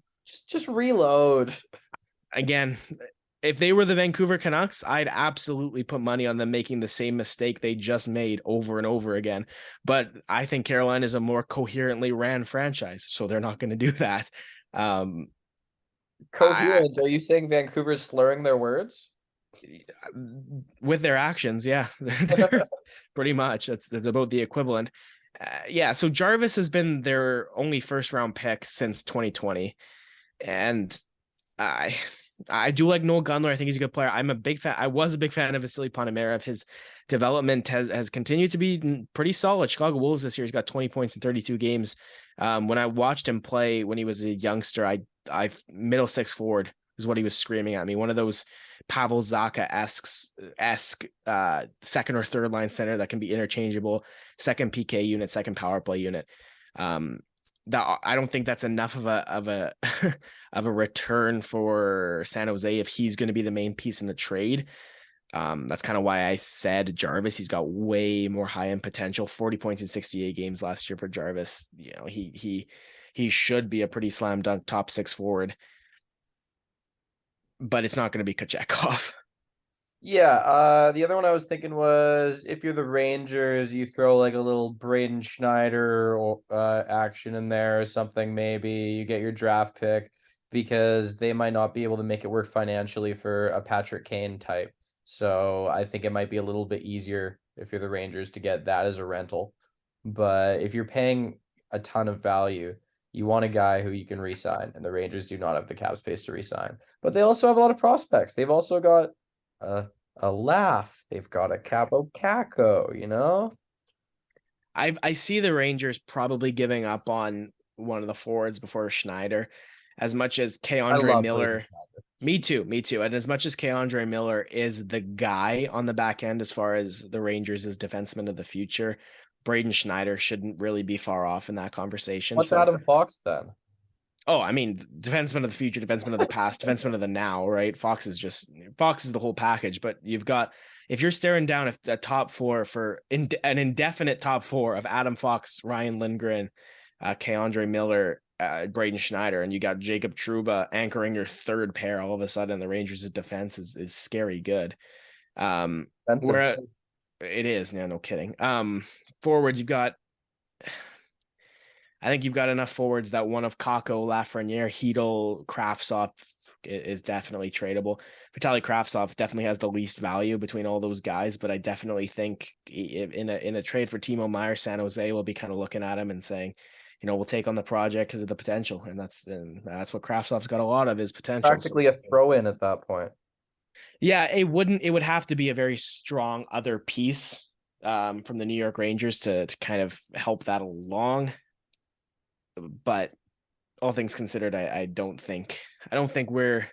Just reload. Again, if they were the Vancouver Canucks, I'd absolutely put money on them making the same mistake they just made over and over again. But I think Carolina is a more coherently ran franchise, so they're not going to do that. Coherent? Are you saying Vancouver's slurring their words? With their actions, yeah. Pretty much. That's about the equivalent. Yeah, so Jarvis has been their only first round pick since 2020. And I do like Noel Gunler. I think he's a good player. I'm a big fan. I was a big fan of Vasily Ponomarev. His development has continued to be pretty solid. Chicago Wolves this year, he's got 20 points in 32 games. When I watched him play when he was a youngster, I middle six forward is what he was screaming at me. One of those Pavel Zacha-esque second or third line center that can be interchangeable, second PK unit, second power play unit. That I don't think that's enough of a of a return for San Jose if he's going to be the main piece in the trade. That's kind of why I said Jarvis. He's got way more high end potential. 40 points in 68 games last year for Jarvis. He should be a pretty slam dunk top six forward, but it's not going to be Kochetkov. Yeah, the other one I was thinking was if you're the Rangers, you throw like a little Braden Schneider or action in there or something, maybe you get your draft pick because they might not be able to make it work financially for a Patrick Kane type. So I think it might be a little bit easier if you're the Rangers to get that as a rental. But if you're paying a ton of value, you want a guy who you can re-sign, and the Rangers do not have the cap space to re-sign. But they also have a lot of prospects. They've also got a laugh. They've got a Capo Caco, I see the Rangers probably giving up on one of the forwards before Schneider, as much as K-Andre Miller. Me too. And as much as K-Andre Miller is the guy on the back end as far as the Rangers' defenseman of the future, Braden Schneider shouldn't really be far off in that conversation. What's Adam Fox then? Oh, I mean, defenseman of the future, defenseman of the past, defenseman of the now, right? Fox is the whole package, but you've got if you're staring down a top four for an indefinite top four of Adam Fox, Ryan Lindgren, Keandre Miller, Braden Schneider, and you got Jacob Trouba anchoring your third pair, all of a sudden the Rangers' defense is scary good. Where it is, yeah, no kidding. Forwards, I think you've got enough forwards that one of Kakko, Lafreniere, Hedel, Kravtsov is definitely tradable. Vitaly Kravtsov definitely has the least value between all those guys, but I definitely think in a trade for Timo Meier, San Jose will be kind of looking at him and saying, we'll take on the project because of the potential, and that's what Kravtsov's got a lot of, his potential. Practically a throw in at that point. Yeah, it would have to be a very strong other piece from the New York Rangers to kind of help that along. But all things considered, I don't think we're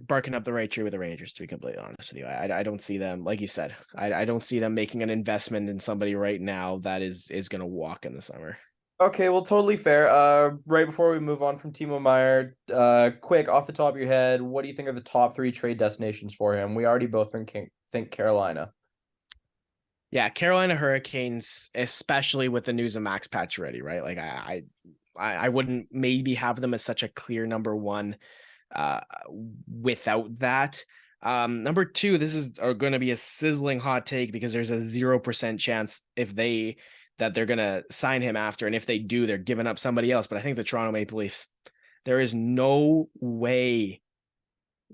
barking up the right tree with the Rangers, to be completely honest with you. I don't see them, like you said, I don't see them making an investment in somebody right now that is going to walk in the summer. Okay, well, totally fair. Right before we move on from Timo Meier, quick, off the top of your head, what do you think are the top 3 trade destinations for him? We already both think Carolina. Yeah, Carolina Hurricanes, especially with the news of Max Pacioretty, right? Like I wouldn't maybe have them as such a clear number one without that. Number 2, this is going to be a sizzling hot take because there's a 0% chance that they're going to sign him after. And if they do, they're giving up somebody else. But I think the Toronto Maple Leafs, there is no way,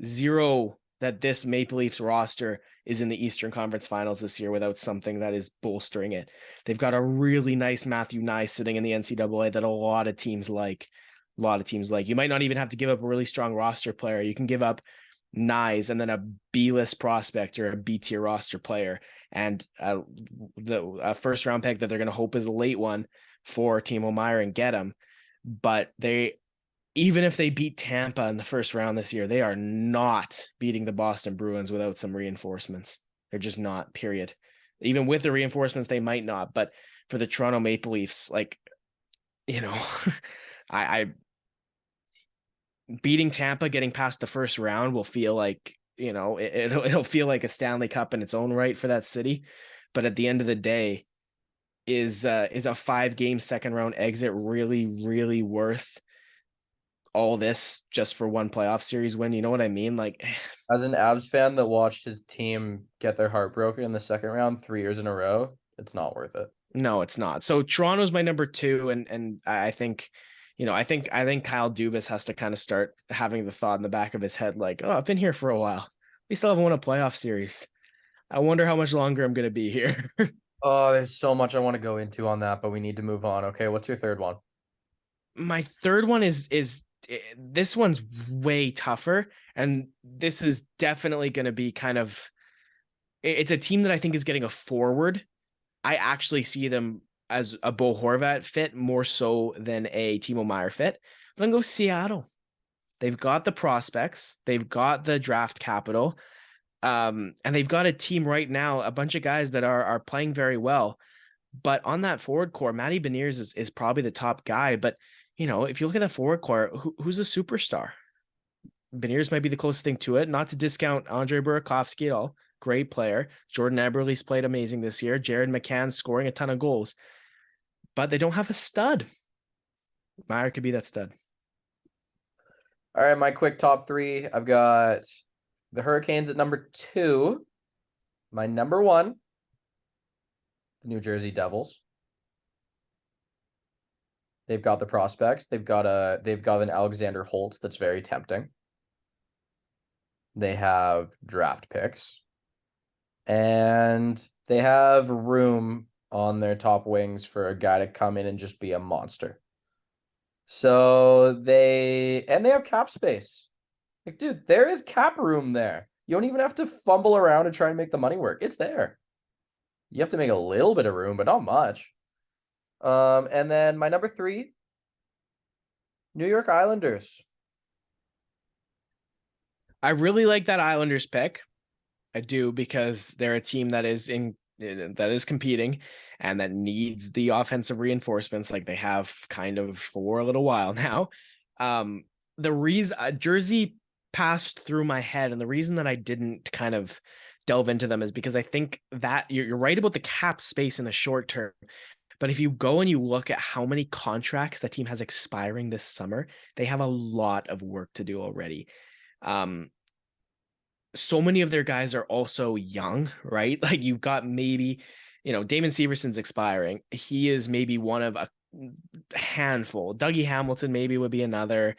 zero, that this Maple Leafs roster is in the Eastern Conference Finals this year without something that is bolstering it. They've got a really nice Matthew Nye sitting in the NCAA that a lot of teams like. You might not even have to give up a really strong roster player. You can give up Nyes and then a B-list prospect or a B-tier roster player and the first round pick that they're going to hope is a late one for Timo Meier and get him. But even if they beat Tampa in the first round this year, they are not beating the Boston Bruins without some reinforcements. They're just not, period. Even with the reinforcements, they might not. But for the Toronto Maple Leafs, I beating Tampa, getting past the first round will feel like, it'll feel like a Stanley Cup in its own right for that city. But at the end of the day, is a 5-game second round exit really, really worth all this just for one playoff series win? You know what I mean? Like, as an Avs fan that watched his team get their heart broken in the second round 3 years in a row, it's not worth it. No, it's not. So Toronto's my number 2, and I think, I think Kyle Dubas has to kind of start having the thought in the back of his head, like, oh, I've been here for a while. We still haven't won a playoff series. I wonder how much longer I'm going to be here. Oh, there's so much I want to go into on that, but we need to move on. Okay, what's your third one? My third one is this one's way tougher, and this is definitely going to be kind of, it's a team that I think is getting a forward. I actually see them as a Bo Horvat fit more so than a Timo Meier fit. But I'm going to go Seattle. They've got the prospects. They've got the draft capital. And they've got a team right now, a bunch of guys that are playing very well. But on that forward core, Matty Beniers is probably the top guy. But, if you look at that forward core, who's a superstar? Beniers might be the closest thing to it. Not to discount Andre Burakovsky at all. Great player. Jordan Eberle's played amazing this year. Jared McCann's scoring a ton of goals. But they don't have a stud. Meier could be that stud. All right, my quick top 3. I've got the Hurricanes at number 2. My number 1, the New Jersey Devils. They've got the prospects. They've got an Alexander Holtz that's very tempting. They have draft picks. And they have room on their top wings for a guy to come in and just be a monster. So they have cap space. Like, dude, there is cap room there. You don't even have to fumble around and try and make the money work. It's there. You have to make a little bit of room, but not much. And then my number 3, New York Islanders. I really like that Islanders pick. I do, because they're a team that is competing and that needs the offensive reinforcements like they have kind of for a little while now. The reason Jersey passed through my head, and the reason that I didn't kind of delve into them is because I think that you're right about the cap space in the short term. But if you go and you look at how many contracts that team has expiring this summer, they have a lot of work to do already. So many of their guys are also young, right? Like you've got maybe, Damon Severson's expiring. He is maybe one of a handful. Dougie Hamilton maybe would be another.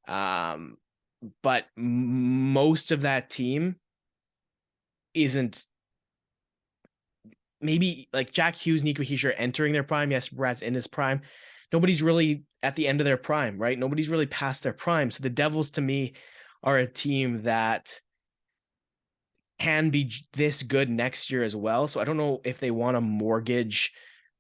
But most of that team isn't. Maybe like Jack Hughes, Nico Hischier entering their prime. Yes, Brad's in his prime. Nobody's really at the end of their prime, right? Nobody's really past their prime. So the Devils, to me, are a team that can be this good next year as well. So I don't know if they want to mortgage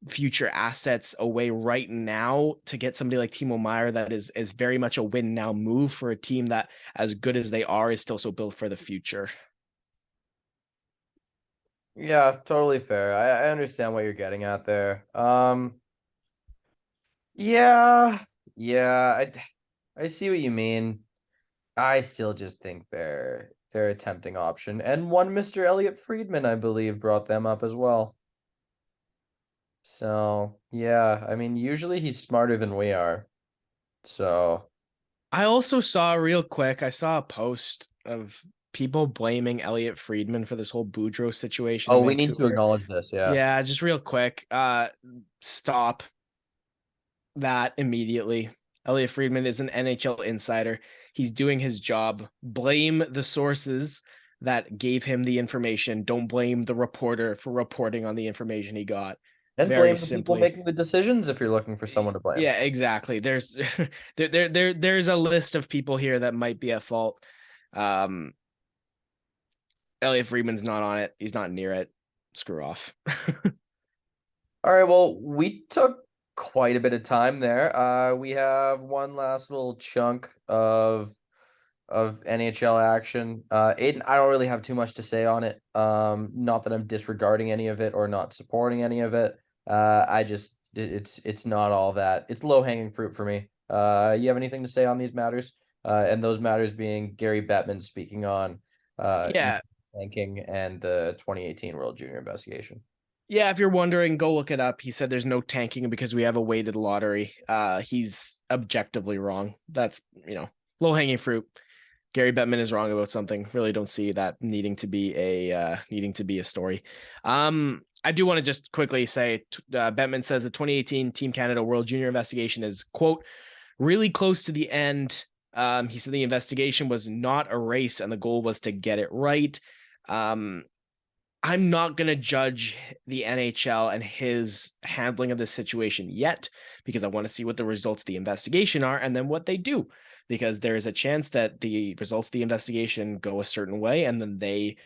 future assets away right now to get somebody like Timo Meier that is very much a win now move for a team that, as good as they are, is still so built for the future. Yeah, totally fair. I understand what you're getting at there. Yeah, I see what you mean. I still just think they're a tempting option. And one Mr. Elliot Friedman, I believe, brought them up as well. So yeah, I mean, usually he's smarter than we are. So I also saw real quick, I saw a post of people blaming Elliot Friedman for this whole Gaudreau situation in we need to Vancouver. acknowledge this, yeah. Yeah, just real quick. Stop that immediately. Elliot Friedman is an NHL insider. He's doing his job. Blame the sources that gave him the information. Don't blame the reporter for reporting on the information he got. And Very blame the people simply. making the decisions if you're looking for someone to blame. Yeah, exactly. There's there's a list of people here that might be at fault. Elliot Friedman's not on it. He's not near it. Screw off. All right, well, we took quite a bit of time there. We have one last little chunk of NHL action. Aidan, I don't really have too much to say on it. Not that I'm disregarding any of it or not supporting any of it. It's not all that. It's low-hanging fruit for me. You have anything to say on these matters? And those matters being Gary Bettman speaking on Yeah. tanking and the 2018 World Junior investigation. Yeah, if you're wondering, go look it up. He said there's no tanking because we have a weighted lottery. He's objectively wrong. That's, low-hanging fruit. Gary Bettman is wrong about something. Really don't see that needing to be a story. I do want to just quickly say Bettman says the 2018 Team Canada World Junior investigation is, quote, really close to the end. He said the investigation was not erased and the goal was to get it right. I'm not going to judge the NHL and his handling of this situation yet, because I want to see what the results of the investigation are and then what they do, because there is a chance that the results of the investigation go a certain way and then they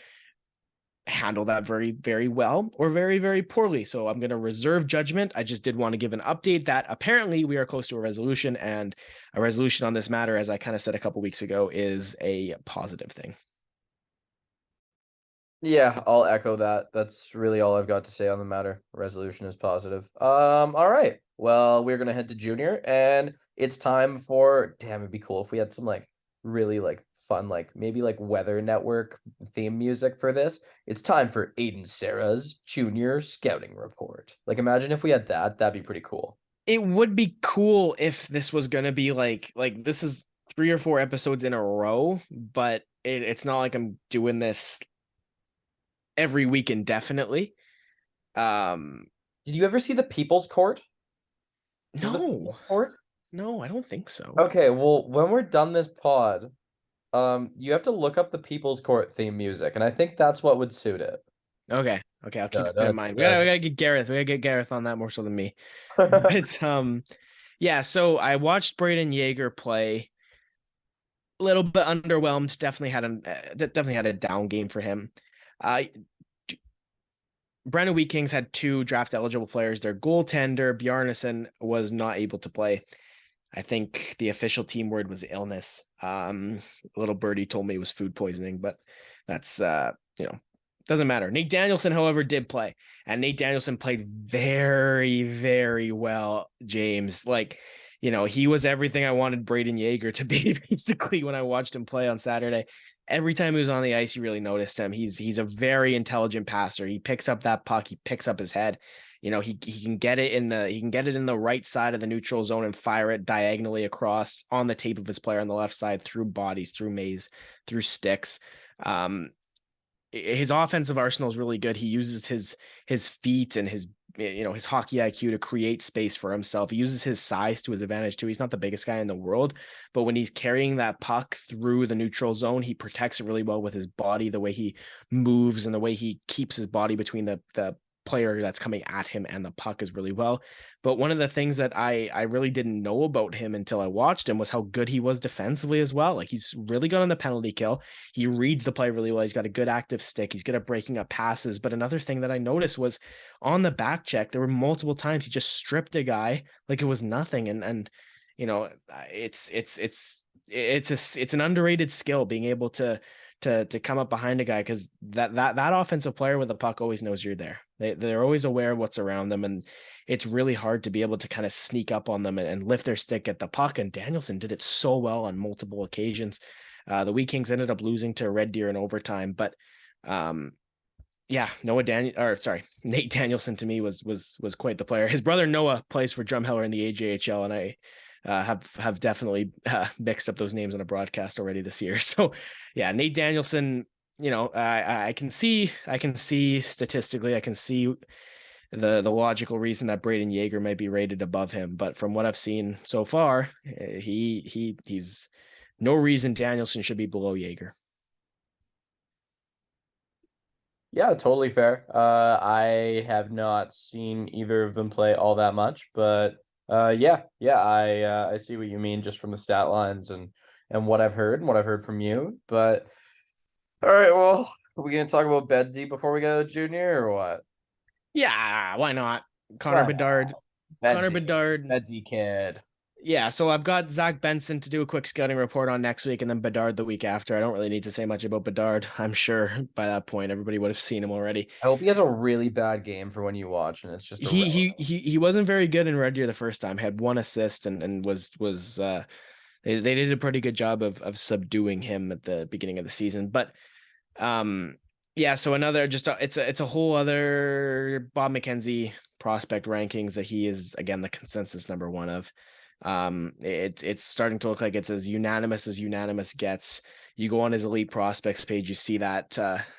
handle that very, very well or very, very poorly. So I'm going to reserve judgment. I just did want to give an update that apparently we are close to a resolution, and a resolution on this matter, as I kind of said a couple weeks ago, is a positive thing. Yeah, I'll echo that. That's really all I've got to say on the matter. Resolution is positive. All right. Well, we're gonna head to junior, and it's time for. Damn, it'd be cool if we had some really fun, maybe Weather Network theme music for this. It's time for Aidan Serra's junior scouting report. Imagine if we had that. That'd be pretty cool. It would be cool if this was gonna be like this is 3 or 4 episodes in a row, but it's not like I'm doing this every week indefinitely. Did you ever see the People's Court? No. The People's Court? No, I don't think so. Okay, well, when we're done this pod, you have to look up the People's Court theme music, and I think that's what would suit it. Okay, I'll keep it in mind. We gotta get Gareth. We gotta get Gareth on that more so than me. But yeah. So I watched Braden Yeager play. A little bit underwhelmed. Definitely had a down game for him. Brandon Wheat Kings had 2 draft eligible players. Their goaltender, Bjarnason, was not able to play. I think the official team word was illness. A little birdie told me it was food poisoning, but that's, doesn't matter. Nate Danielson, however, did play. And Nate Danielson played very, very well, James. He was everything I wanted Braden Yeager to be, basically, when I watched him play on Saturday. every time he was on the ice, you really noticed him. He's a very intelligent passer. He picks up that puck, he picks up his head. You know, he can get it in the right side of the neutral zone and fire it diagonally across on the tape of his player on the left side, through bodies, through maze, through sticks. His offensive arsenal is really good. He uses his feet and his his hockey IQ to create space for himself. He uses his size to his advantage too. He's not the biggest guy in the world, but when he's carrying that puck through the neutral zone, he protects it really well with his body, the way he moves and the way he keeps his body between the player that's coming at him and the puck is really well. But one of the things that I really didn't know about him until I watched him was how good he was defensively as well. Like, he's really good on the penalty kill. He reads the play really well. He's got a good active stick. He's good at breaking up passes. But another thing that I noticed was on the back check, there were multiple times he just stripped a guy like it was nothing. And you know, it's an underrated skill, being able to come up behind a guy, because that offensive player with the puck always knows you're there. They're always aware of what's around them, and it's really hard to be able to kind of sneak up on them and lift their stick at the puck. And Danielson did it so well on multiple occasions. The Wheat Kings ended up losing to Red Deer in overtime, but yeah, Nate Danielson to me was quite the player. His brother Noah plays for Drumheller in the AJHL, and I have definitely mixed up those names on a broadcast already this year. So yeah, Nate Danielson, you know, I can see statistically, I can see the logical reason that Braden Yeager might be rated above him, but from what I've seen so far, he's no reason Danielson should be below Yeager. Yeah, totally fair. I have not seen either of them play all that much, but yeah, I see what you mean just from the stat lines and what I've heard and what I've heard from you. But all right, well, are we gonna talk about Bedsy before we go to junior or what? Yeah, why not? Connor Why not? Bedard. Connor Bedsy, Bedard. Bedsy kid. Yeah, so I've got Zach Benson to do a quick scouting report on next week, and then Bedard the week after. I don't really need to say much about Bedard. I'm sure by that point everybody would have seen him already. I hope he has a really bad game for when you watch and it's just He wasn't very good in Red Deer the first time. Had one assist and was they did a pretty good job of subduing him at the beginning of the season. But yeah, so another it's a whole other Bob McKenzie prospect rankings that he is again the consensus number one of. It's starting to look like it's as unanimous gets. You go on his elite prospects page, you see that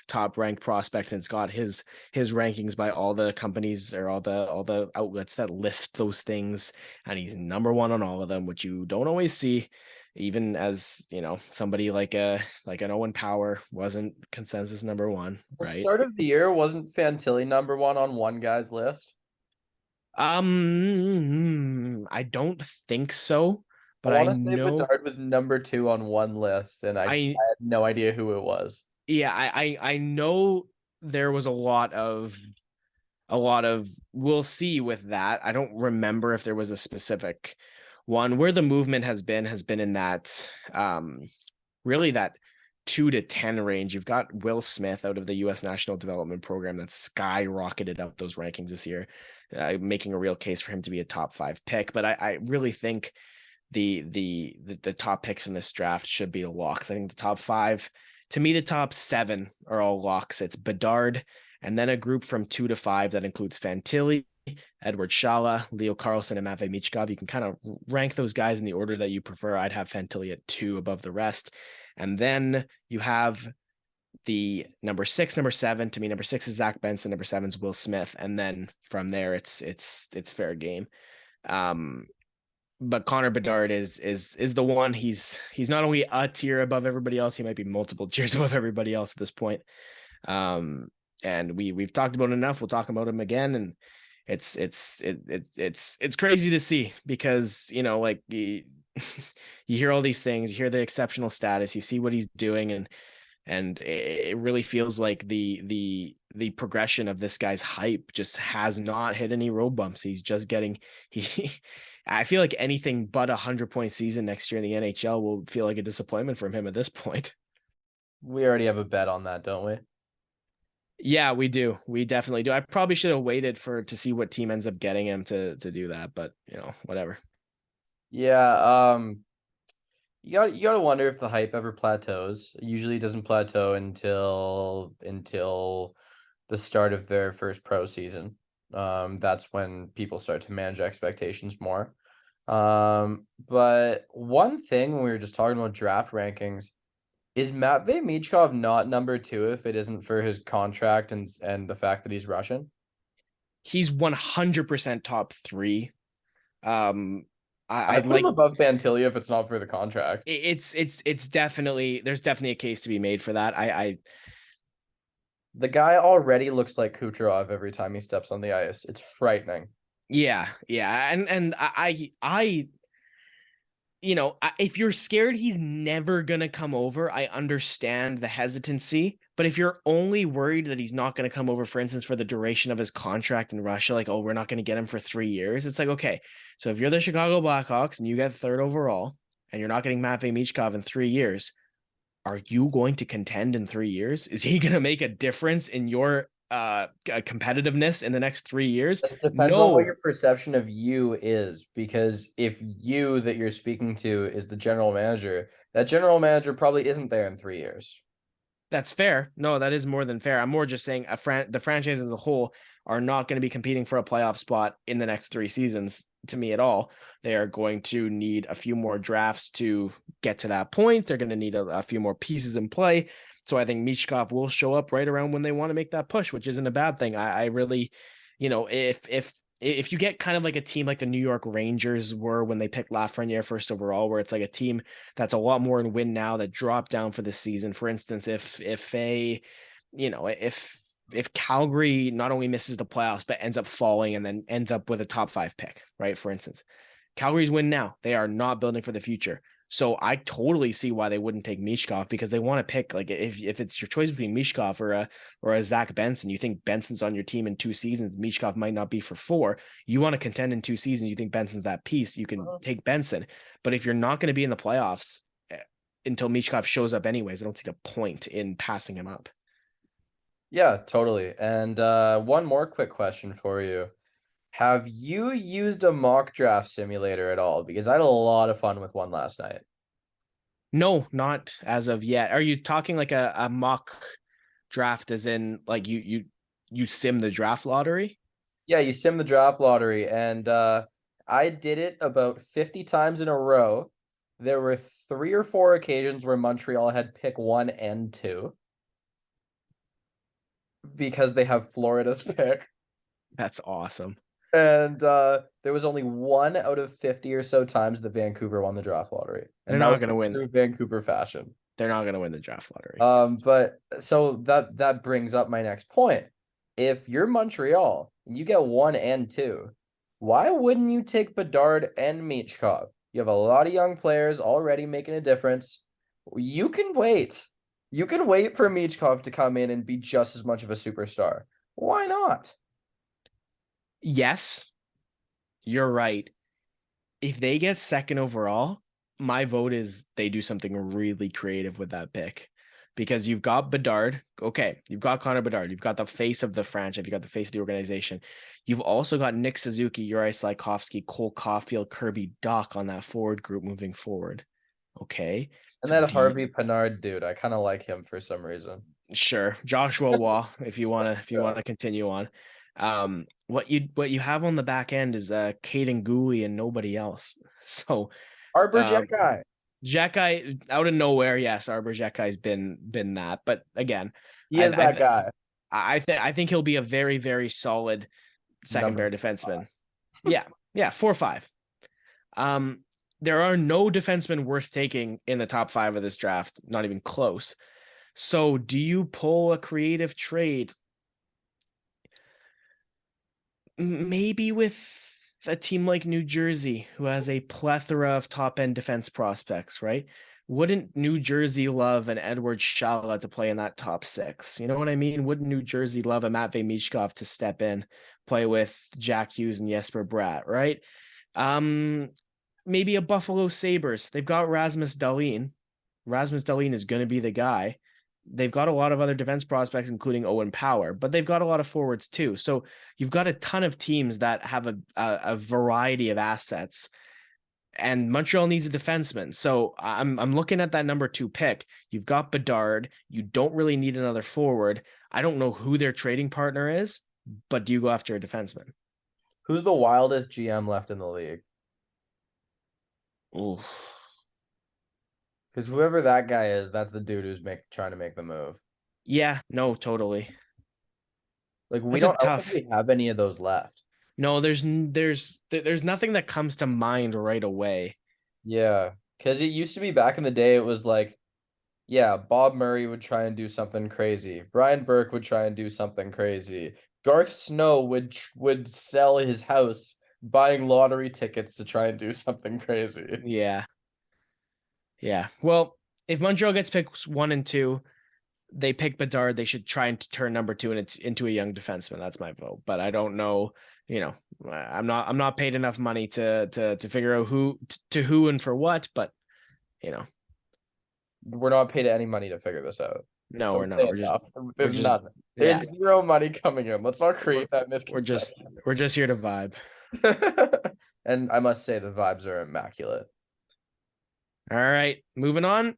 top ranked prospect, and it's got his rankings by all the companies or all the outlets that list those things, and he's number one on all of them, which you don't always see. Even as you know, somebody like an Owen Power wasn't consensus number one, the right? start of the year wasn't Fantilli number one on one guy's list. I don't think so, but I I want to say know Bedard was number two on one list, and I had no idea who it was. yeah, I know there was a lot of we'll see with that. I don't remember if there was a specific one. Where the movement has been in that really that 2 to 10 range. You've got Will Smith out of the U.S. National Development Program that skyrocketed up those rankings this year, making a real case for him to be a top 5 pick. But I really think the top picks in this draft should be the locks. I think the top 5, to me, the top 7 are all locks. It's Bedard, and then a group from 2 to 5 that includes Fantilli, Edward Shala, Leo Carlson, and Matvei Michkov. You can kind of rank those guys in the order that you prefer. I'd have Fantilli at 2 above the rest. And then you have the number 6, number 7. To me, number 6 is Zach Benson, number 7 is Will Smith, and then from there it's fair game. But Connor Bedard is the one. He's not only a tier above everybody else, he might be multiple tiers above everybody else at this point. And we've talked about it enough. We'll talk about him again, and it's crazy to see, because you know, like you hear all these things, you hear the exceptional status, you see what he's doing, and it really feels like the progression of this guy's hype just has not hit any road bumps. He's just getting I feel like anything but 100-point season next year in the NHL will feel like a disappointment from him at this point. We already have a bet on that, don't we? Yeah, we do. We definitely do. I probably should have waited to see what team ends up getting him to do that, but you know, whatever. Yeah. you gotta wonder if the hype ever plateaus. It usually doesn't plateau until the start of their first pro season. That's when people start to manage expectations more. But one thing when we were just talking about draft rankings is Matvey Michkov not number 2 if it isn't for his contract and the fact that he's Russian? He's 100% top 3. I I'd put him like above Fantilli if it's not for the contract. it's definitely there's definitely a case to be made for that. The guy already looks like Kucherov every time he steps on the ice. It's frightening. Yeah, and if you're scared he's never going to come over, I understand the hesitancy. But if you're only worried that he's not going to come over, for instance, for the duration of his contract in Russia, like, oh, we're not going to get him for 3 years. It's like, okay, so if you're the Chicago Blackhawks and you get 3rd overall and you're not getting Matvei Michkov in 3 years, are you going to contend in 3 years? Is he going to make a difference in your competitiveness in the next 3 years? It depends on what No. your perception of you is, because if you that you're speaking to is the general manager, that general manager probably isn't there in 3 years. That's fair. No, that is more than fair. I'm more just saying the franchise as a whole are not going to be competing for a playoff spot in the next 3 seasons to me at all. They are going to need a few more drafts to get to that point. They're going to need a few more pieces in play. So I think Michkov will show up right around when they want to make that push, which isn't a bad thing. I really, if you get kind of like a team like the New York Rangers were when they picked Lafreniere 1st overall, where it's like a team that's a lot more in win now that dropped down for the season. For instance, if Calgary not only misses the playoffs but ends up falling and then ends up with a top 5 pick, right? For instance, Calgary's win now. They are not building for the future. So I totally see why they wouldn't take Michkov, because they want to pick, like, if it's your choice between Michkov or a Zach Benson, you think Benson's on your team in 2 seasons, Michkov might not be for 4. You want to contend in 2 seasons, you think Benson's that piece, you can take Benson. But if you're not going to be in the playoffs until Michkov shows up anyways, I don't see the point in passing him up. Yeah, totally. And one more quick question for you. Have you used a mock draft simulator at all? Because I had a lot of fun with one last night. No, not as of yet. Are you talking like a mock draft as in like you sim the draft lottery? Yeah, you sim the draft lottery, and I did it about 50 times in a row. There were 3 or 4 occasions where Montreal had pick 1 and 2 because they have Florida's pick. That's awesome. And there was only 1 out of 50 or so times that Vancouver won the draft lottery. They're And that not was going to in win. true Vancouver fashion. They're not going to win the draft lottery. But so that brings up my next point. If you're Montreal and you get 1 and 2, why wouldn't you take Bedard and Michkov? You have a lot of young players already making a difference. You can wait. You can wait for Michkov to come in and be just as much of a superstar. Why not? Yes, you're right. If they get 2nd overall, my vote is they do something really creative with that pick, because you've got Bedard. Okay, you've got Connor Bedard. You've got the face of the franchise. You've got the face of the organization. You've also got Nick Suzuki, Uri Slajkovsky, Cole Caulfield, Kirby Dach on that forward group moving forward. Okay. And So that Harvey Pinard dude, I kind of like him for some reason. Sure, Joshua Waugh, if you wanna continue on. What you have on the back end is Caden Gooley and nobody else. So Arbor Jacki. Jacki out of nowhere, yes, Arbor Jacki's been that. But again, He is that guy. I think he'll be a very, very solid second pair defenseman. Yeah, 4-5. There are no defensemen worth taking in the top 5 of this draft, not even close. So do you pull a creative trade? Maybe with a team like New Jersey, who has a plethora of top-end defense prospects, right? Wouldn't New Jersey love an Edward Shala to play in that top 6? You know what I mean? Wouldn't New Jersey love a Matvei Michkov to step in, play with Jack Hughes and Jesper Bratt, right? Maybe a Buffalo Sabres. They've got Rasmus Dahlin. Rasmus Dahlin is going to be the guy. They've got a lot of other defense prospects, including Owen Power, but they've got a lot of forwards too. So you've got a ton of teams that have a variety of assets. and Montreal needs a defenseman. So I'm looking at that number 2 pick. You've got Bedard. You don't really need another forward. I don't know who their trading partner is, but do you go after a defenseman? Who's the wildest GM left in the league? Ooh. Because whoever that guy is, that's the dude who's trying to make the move. Yeah, no, totally. Like That's a I don't think tough. we have any of those left. No, there's nothing that comes to mind right away. Yeah, because it used to be back in the day, it was like, yeah, Bob Murray would try and do something crazy. Brian Burke would try and do something crazy. Garth Snow would sell his house buying lottery tickets to try and do something crazy. Yeah. Yeah. Well, if Montreal gets picks 1 and 2, they pick Bedard, they should try and turn number 2 into a young defenseman. That's my vote. But I don't know, I'm not paid enough money to figure out who and for what, but We're not paid any money to figure this out. no, Don't we're say not. enough. We're There's just nothing. There's zero money coming in. Let's not create that misconception. we're just here to vibe. And I must say the vibes are immaculate. All right, moving on.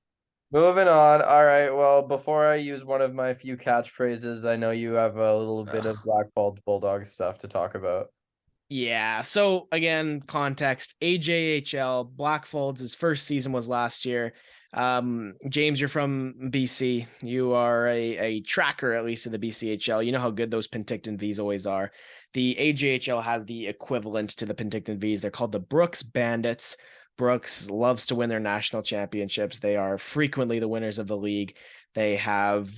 Moving on. All right. Well, before I use one of my few catchphrases, I know you have a little bit of Blackfalds Bulldogs stuff to talk about. Yeah. So again, context: AJHL. Blackfalds' first season was last year. James, you're from BC. You are a tracker, at least in the BCHL. You know how good those Penticton Vs always are. The AJHL has the equivalent to the Penticton Vs. They're called the Brooks Bandits. Brooks loves to win their national championships. They are frequently the winners of the league. They have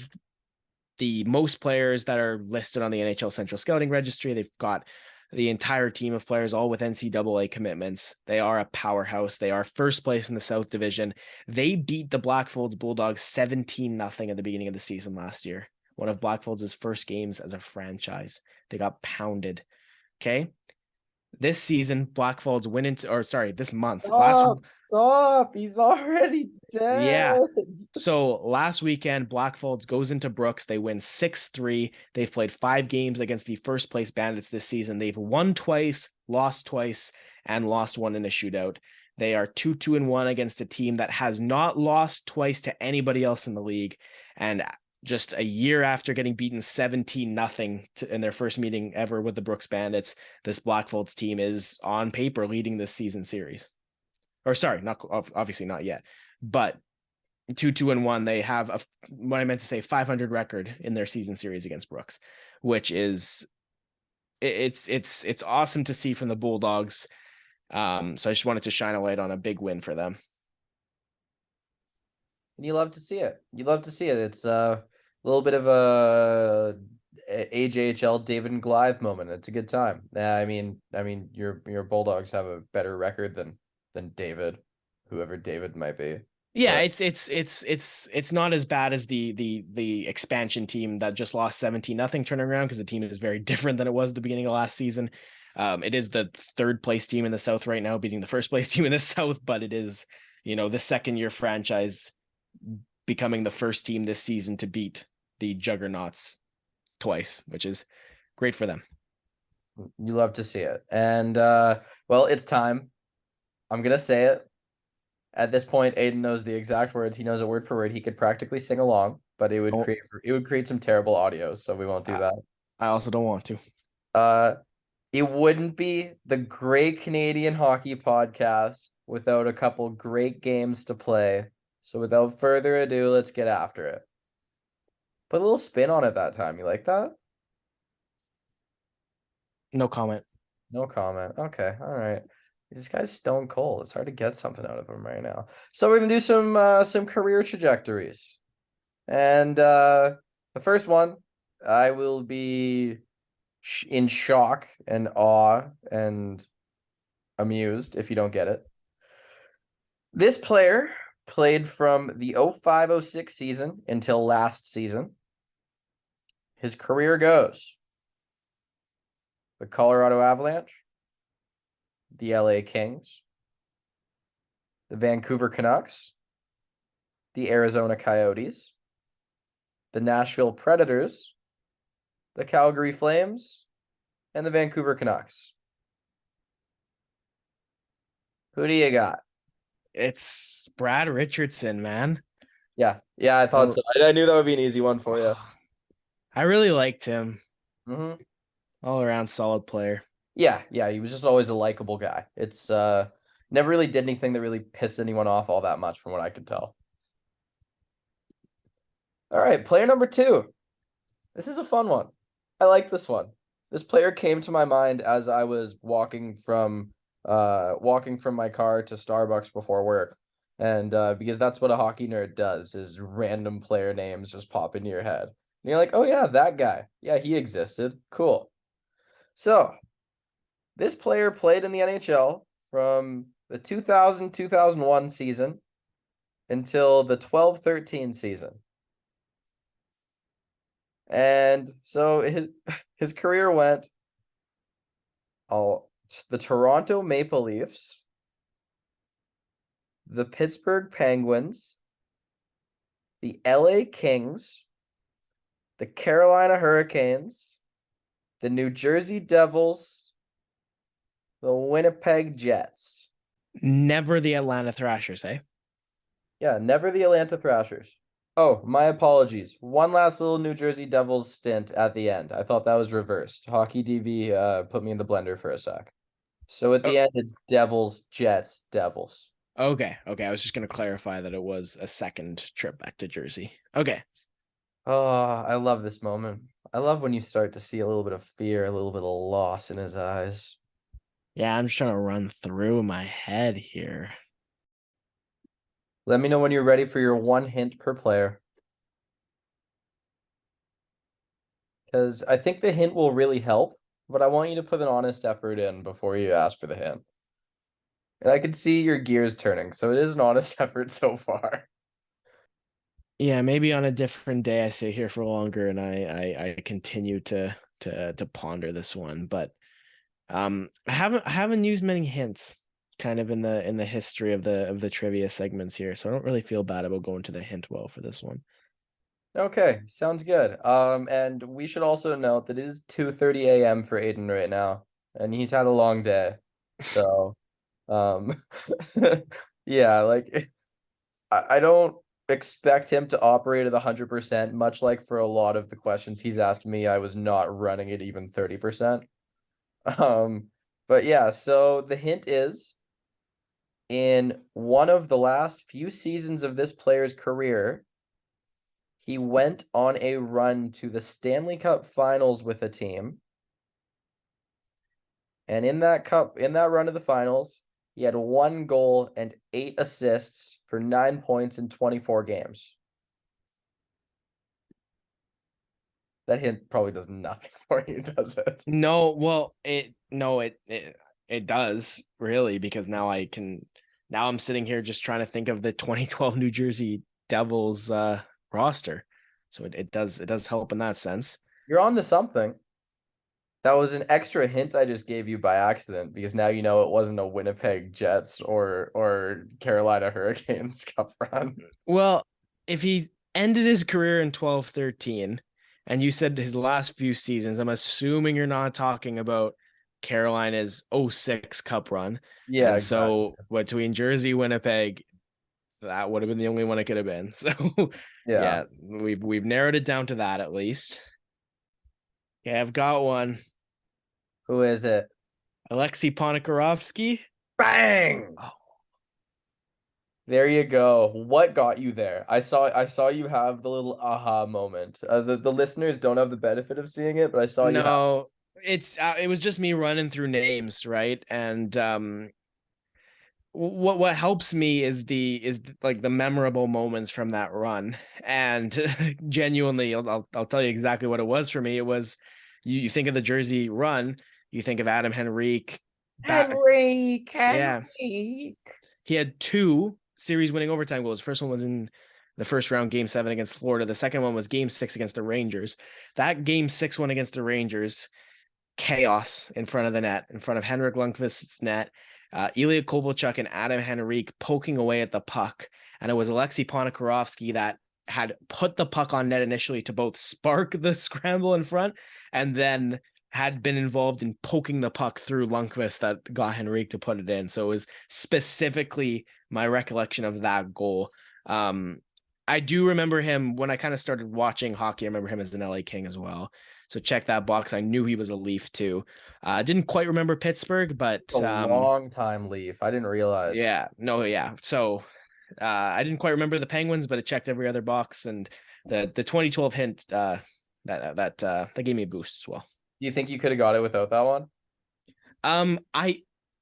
the most players that are listed on the NHL Central Scouting Registry. They've got the entire team of players, all with NCAA commitments. They are a powerhouse. They are first place in the South Division. They beat the Blackfalds Bulldogs 17-0 at the beginning of the season last year. One of Blackfalds' first games as a franchise. They got pounded. Okay. This season, Blackfalds went into, this month. Stop. He's already dead. Yeah. So last weekend, Blackfalds goes into Brooks. They win 6-3. They've played 5 games against the first place Bandits this season. They've won twice, lost twice, and lost 1 in a shootout. They are 2-1 against a team that has not lost twice to anybody else in the league. And just a year after getting beaten 17-0 in their first meeting ever with the Brooks Bandits, this Blackfalds team is on paper leading this season series. Or sorry, obviously not yet, but 2-1. They have what I meant to say 500 record in their season series against Brooks, which is it's awesome to see from the Bulldogs. So I just wanted to shine a light on a big win for them. And you love to see it. It's a little bit of a AJHL David and Goliath moment. It's a good time. I mean, your Bulldogs have a better record than David, whoever David might be. Yeah, but it's not as bad as the expansion team that just lost 17-0 turning around, because the team is very different than it was at the beginning of last season. It is the 3rd place team in the South right now, beating the 1st place team in the South, but it is, the second year franchise becoming the first team this season to beat the Juggernauts twice, which is great for them. You love to see it. And well, it's time. I'm gonna say it. At this point, Aidan knows the exact words. He knows it word for word. He could practically sing along, but it would create some terrible audio, so we won't do that. I also don't want to. It wouldn't be the Great Canadian Hockey Podcast without a couple great games to play. So without further ado, let's get after it. Put a little spin on it that time. You like that? No comment. No comment. Okay. All right. This guy's stone cold. It's hard to get something out of him right now. So we're gonna do some career trajectories. And the first one, I will be in shock and awe and amused if you don't get it. This player played from the 05-06 season until last season. His career goes the Colorado Avalanche, the LA Kings, the Vancouver Canucks, the Arizona Coyotes, the Nashville Predators, the Calgary Flames, and the Vancouver Canucks. Who do you got? It's Brad Richardson, man. Yeah, I thought Oh, so. I knew that would be an easy one for you. I really liked him. Hmm. All around solid player. Yeah, he was just always a likable guy. It's never really did anything that really pissed anyone off all that much from what I could tell. All right, player number 2. This is a fun one. I like this one. This player came to my mind as I was walking from my car to Starbucks before work. And because that's what a hockey nerd does, is random player names just pop into your head. And you're like, "Oh yeah, that guy. Yeah, he existed. Cool." So, this player played in the NHL from the 2000-2001 season until the 12-13 season. And so his career went the Toronto Maple Leafs, the Pittsburgh Penguins, the LA Kings, the Carolina Hurricanes, the New Jersey Devils, the Winnipeg Jets. Never the Atlanta Thrashers, eh? Yeah, never the Atlanta Thrashers. Oh, my apologies. One last little New Jersey Devils stint at the end. I thought that was reversed. Hockey DB put me in the blender for a sec. So at Oh, the end, it's Devils, Jets, Devils. okay. I was just gonna clarify that it was a second trip back to Jersey. Okay. Oh, I love this moment. I love when you start to see a little bit of fear, a little bit of loss in his eyes. Yeah, I'm just trying to run through my head here. Let me know when you're ready for your one hint per player. Because I think the hint will really help, but I want you to put an honest effort in before you ask for the hint. And I can see your gears turning, so it is an honest effort so far. Yeah, maybe on a different day I sit here for longer and I continue to ponder this one, but I haven't used many hints kind of in the history of the trivia segments here, so I don't really feel bad about going to the hint well for this one. Okay, sounds good. And we should also note that it is 2:30 a.m. for Aidan right now, and he's had a long day. So, um, yeah, like I don't expect him to operate at 100%, much like for a lot of the questions he's asked me, I was not running it even 30%. But yeah, so the hint is in one of the last few seasons of this player's career, he went on a run to the Stanley Cup Finals with a team. And in that run to the finals, he had 1 goal and 8 assists for 9 points in 24 games. That hint probably does nothing for you, does it? No, well, it does really, because now I'm sitting here just trying to think of the 2012 New Jersey Devils roster. So it does help in that sense. You're on to something. That was an extra hint I just gave you by accident because now you know it wasn't a Winnipeg Jets or Carolina Hurricanes cup run. Well, if he ended his career in 12-13 and you said his last few seasons, I'm assuming you're not talking about Carolina's 06 cup run. Yeah, And exactly. so between Jersey, Winnipeg, that would have been the only one it could have been. So Yeah. yeah, we've narrowed it down to that at least. Yeah, I've got one. Who is it? Alexei Ponikarovsky. Bang! There you go. What got you there? I saw you have the little aha moment. The listeners don't have the benefit of seeing it, but I saw you have. No, it was just me running through names, right? And what helps me is like the memorable moments from that run. And genuinely, I'll tell you exactly what it was for me. It was you think of the Jersey run, you think of Adam Henrique. Yeah, Henrique. he had 2 series winning overtime goals. First one was in the first round, game 7 against Florida. The second one was game 6 against the Rangers. That game 6 one against the Rangers, chaos in front of the net, in front of Henrik Lundqvist's net. Ilya Kovalchuk and Adam Henrique poking away at the puck. And it was Alexei Ponikarovsky that had put the puck on net initially to both spark the scramble in front and then had been involved in poking the puck through Lundqvist that got Henrique to put it in. So it was specifically my recollection of that goal. I do remember him when I kind of started watching hockey. I remember him as an LA King as well. So check that box. I knew he was a Leaf too. I didn't quite remember Pittsburgh, but A long time Leaf. I didn't realize. yeah, no, yeah. So I didn't quite remember the Penguins, but it checked every other box. And the 2012 hint that gave me a boost as well. Do you think you could have got it without that one?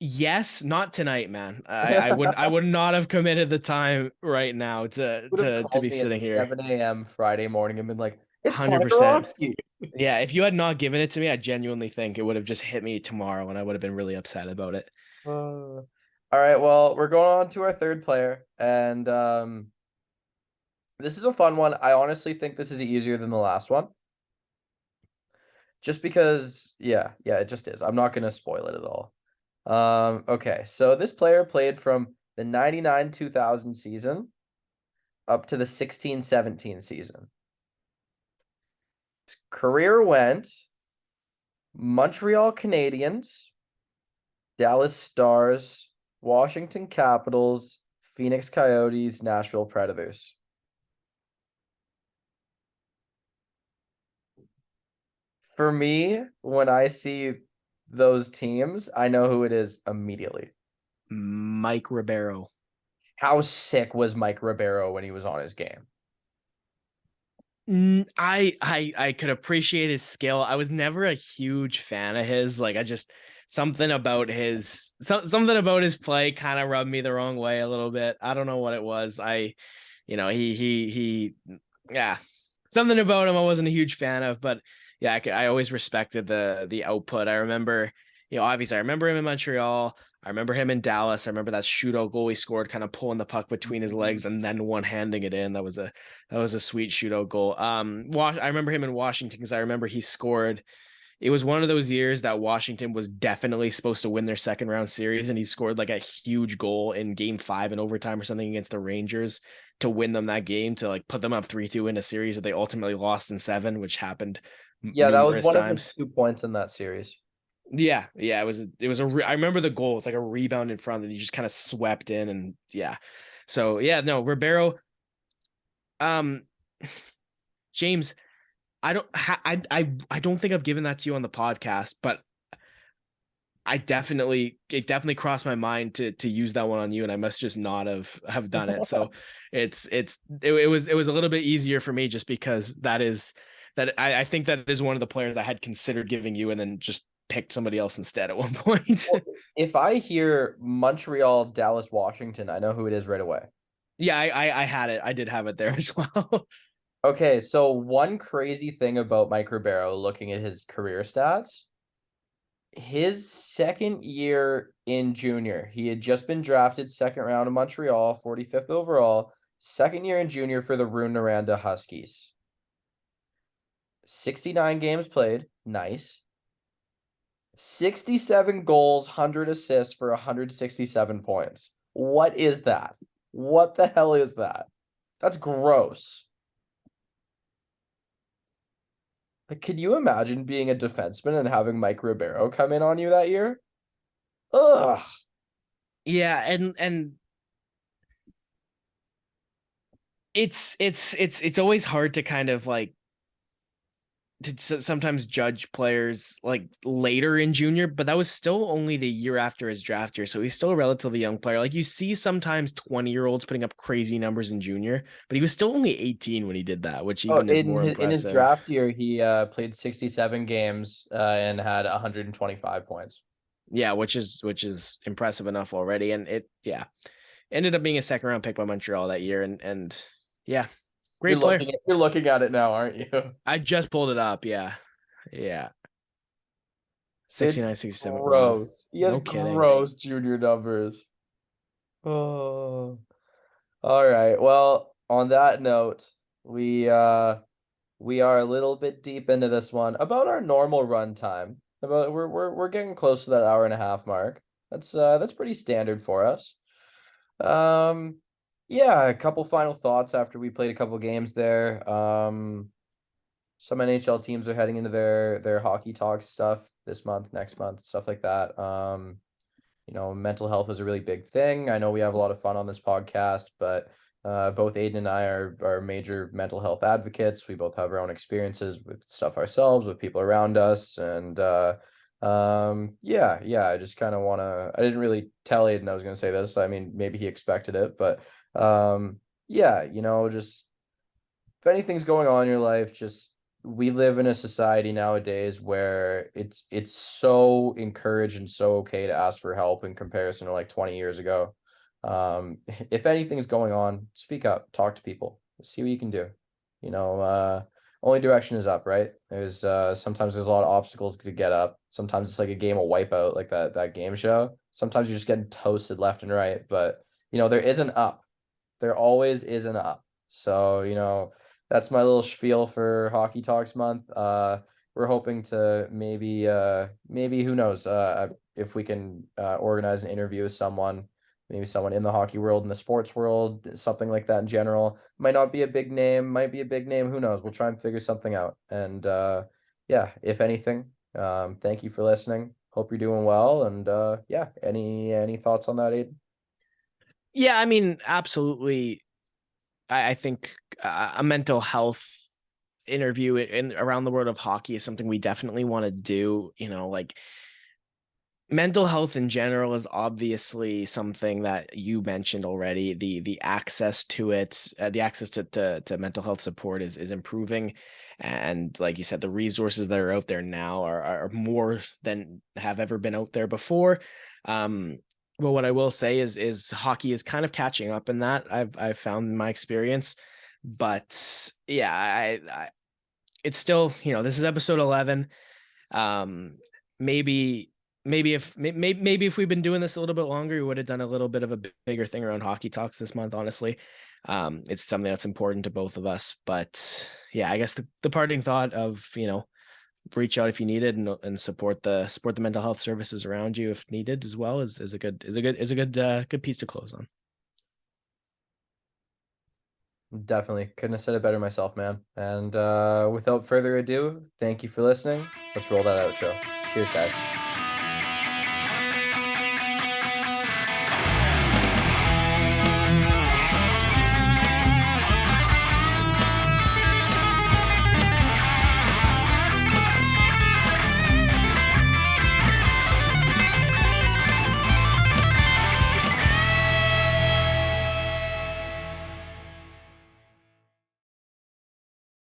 Yes, not tonight, man. I would not have committed the time right now Would have to called be me at sitting here. 7 a.m. Friday morning and been like, it's 100%. Ponderovsky. Yeah, if you had not given it to me, I genuinely think it would have just hit me tomorrow and I would have been really upset about it. All right, well, we're going on to our third player, and this is a fun one. I honestly think this is easier than the last one. Just because, yeah, it just is. I'm not going to spoil it at all. Okay, so this player played from the 99-2000 season up to the 16-17 season. His career went Montreal Canadiens, Dallas Stars, Washington Capitals, Phoenix Coyotes, Nashville Predators. For me, when I see those teams, I know who it is immediately. Mike Ribeiro. How sick was Mike Ribeiro when he was on his game? I could appreciate his skill. I was never a huge fan of his. Like I just something about his play kind of rubbed me the wrong way a little bit. I don't know what it was. He yeah, something about him I wasn't a huge fan of, but yeah, I always respected the output. I remember, obviously I remember him in Montreal. I remember him in Dallas. I remember that shootout goal he scored, kind of pulling the puck between his legs and then one-handing it in. That was a sweet shootout goal. I remember him in Washington because I remember he scored. It was one of those years that Washington was definitely supposed to win their second round series, and he scored like a huge goal in Game 5 in overtime or something against the Rangers to win them that game, to like put them up 3-2 in a series that they ultimately lost in 7, which happened Yeah, that was numerous one times. of his 2 points in that series. Yeah, I remember the goal. It's like a rebound in front that he just kind of swept in, and yeah. So yeah, no, Ribeiro. James, I don't think I've given that to you on the podcast, but it definitely crossed my mind to use that one on you, and I must just not have done it. So it was a little bit easier for me just because I think that is one of the players I had considered giving you, and then just picked somebody else instead at one point. If I hear Montreal, Dallas, Washington, I know who it is right away. Yeah, I had it. I did have it there as well. Okay, so one crazy thing about Mike Ribeiro, looking at his career stats, his second year in junior, he had just been drafted second round of Montreal, 45th overall, second year in junior for the Rouyn-Noranda Huskies. 69 games played, nice. 67 goals, 100 assists for 167 points. What is that? What the hell is that? That's gross. Like, could you imagine being a defenseman and having Mike Ribeiro come in on you that year? Ugh. Yeah, and it's always hard to kind of like to sometimes judge players like later in junior, but that was still only the year after his draft year, so he's still a relatively young player. Like you see sometimes 20-year-olds putting up crazy numbers in junior, but he was still only 18 when he did that, which even is more impressive. In his draft year, he played 67 games and had 125 points. Yeah, which is impressive enough already, and it ended up being a second round pick by Montreal that year, and yeah. Great player. You're looking at it now, aren't you? I just pulled it up. Yeah. 69, 67. Gross. Wow. He has No kidding. gross junior numbers. Oh. All right. Well, on that note, we are a little bit deep into this one. About our normal run time. We're getting close to that hour and a half mark. That's pretty standard for us. Yeah, a couple final thoughts after we played a couple games there. some NHL teams are heading into their hockey talk stuff this month, next month, stuff like that. Mental health is a really big thing. I know we have a lot of fun on this podcast, but both Aidan and I are major mental health advocates. We both have our own experiences with stuff ourselves, with people around us, and I just kind of want to. I didn't really tell Aidan I was going to say this. I mean, maybe he expected it, but just if anything's going on in your life, just we live in a society nowadays where it's so encouraged and so okay to ask for help in comparison to like 20 years ago. If anything's going on, speak up, talk to people, see what you can do. You know, only direction is up, right? There's sometimes there's a lot of obstacles to get up. Sometimes it's like a game of Wipeout, like that game show. Sometimes you're just getting toasted left and right, but there is an up. There always is an up. So, that's my little spiel for Hockey Talks month. We're hoping to maybe who knows, if we can organize an interview with someone, maybe someone in the hockey world, in the sports world, something like that in general. Might not be a big name, might be a big name, who knows? We'll try and figure something out. And if anything, thank you for listening. Hope you're doing well. And any thoughts on that, Aiden? Yeah, I mean, absolutely. I think a mental health interview in around the world of hockey is something we definitely want to do. Like mental health in general is obviously something that you mentioned already. The access to it, the access to mental health support is improving, and like you said, the resources that are out there now are more than have ever been out there before. Well, what I will say is hockey is kind of catching up in that. I've found in my experience, but yeah, I it's still, this is episode 11. Maybe if we've been doing this a little bit longer, we would have done a little bit of a bigger thing around Hockey Talks this month. Honestly, it's something that's important to both of us. But yeah, I guess the parting thought of reach out if you need it, and support the mental health services around you if needed as well is a good piece to close on. Definitely couldn't have said it better myself, man. And without further ado, thank you for listening. Let's roll that outro. Cheers, guys.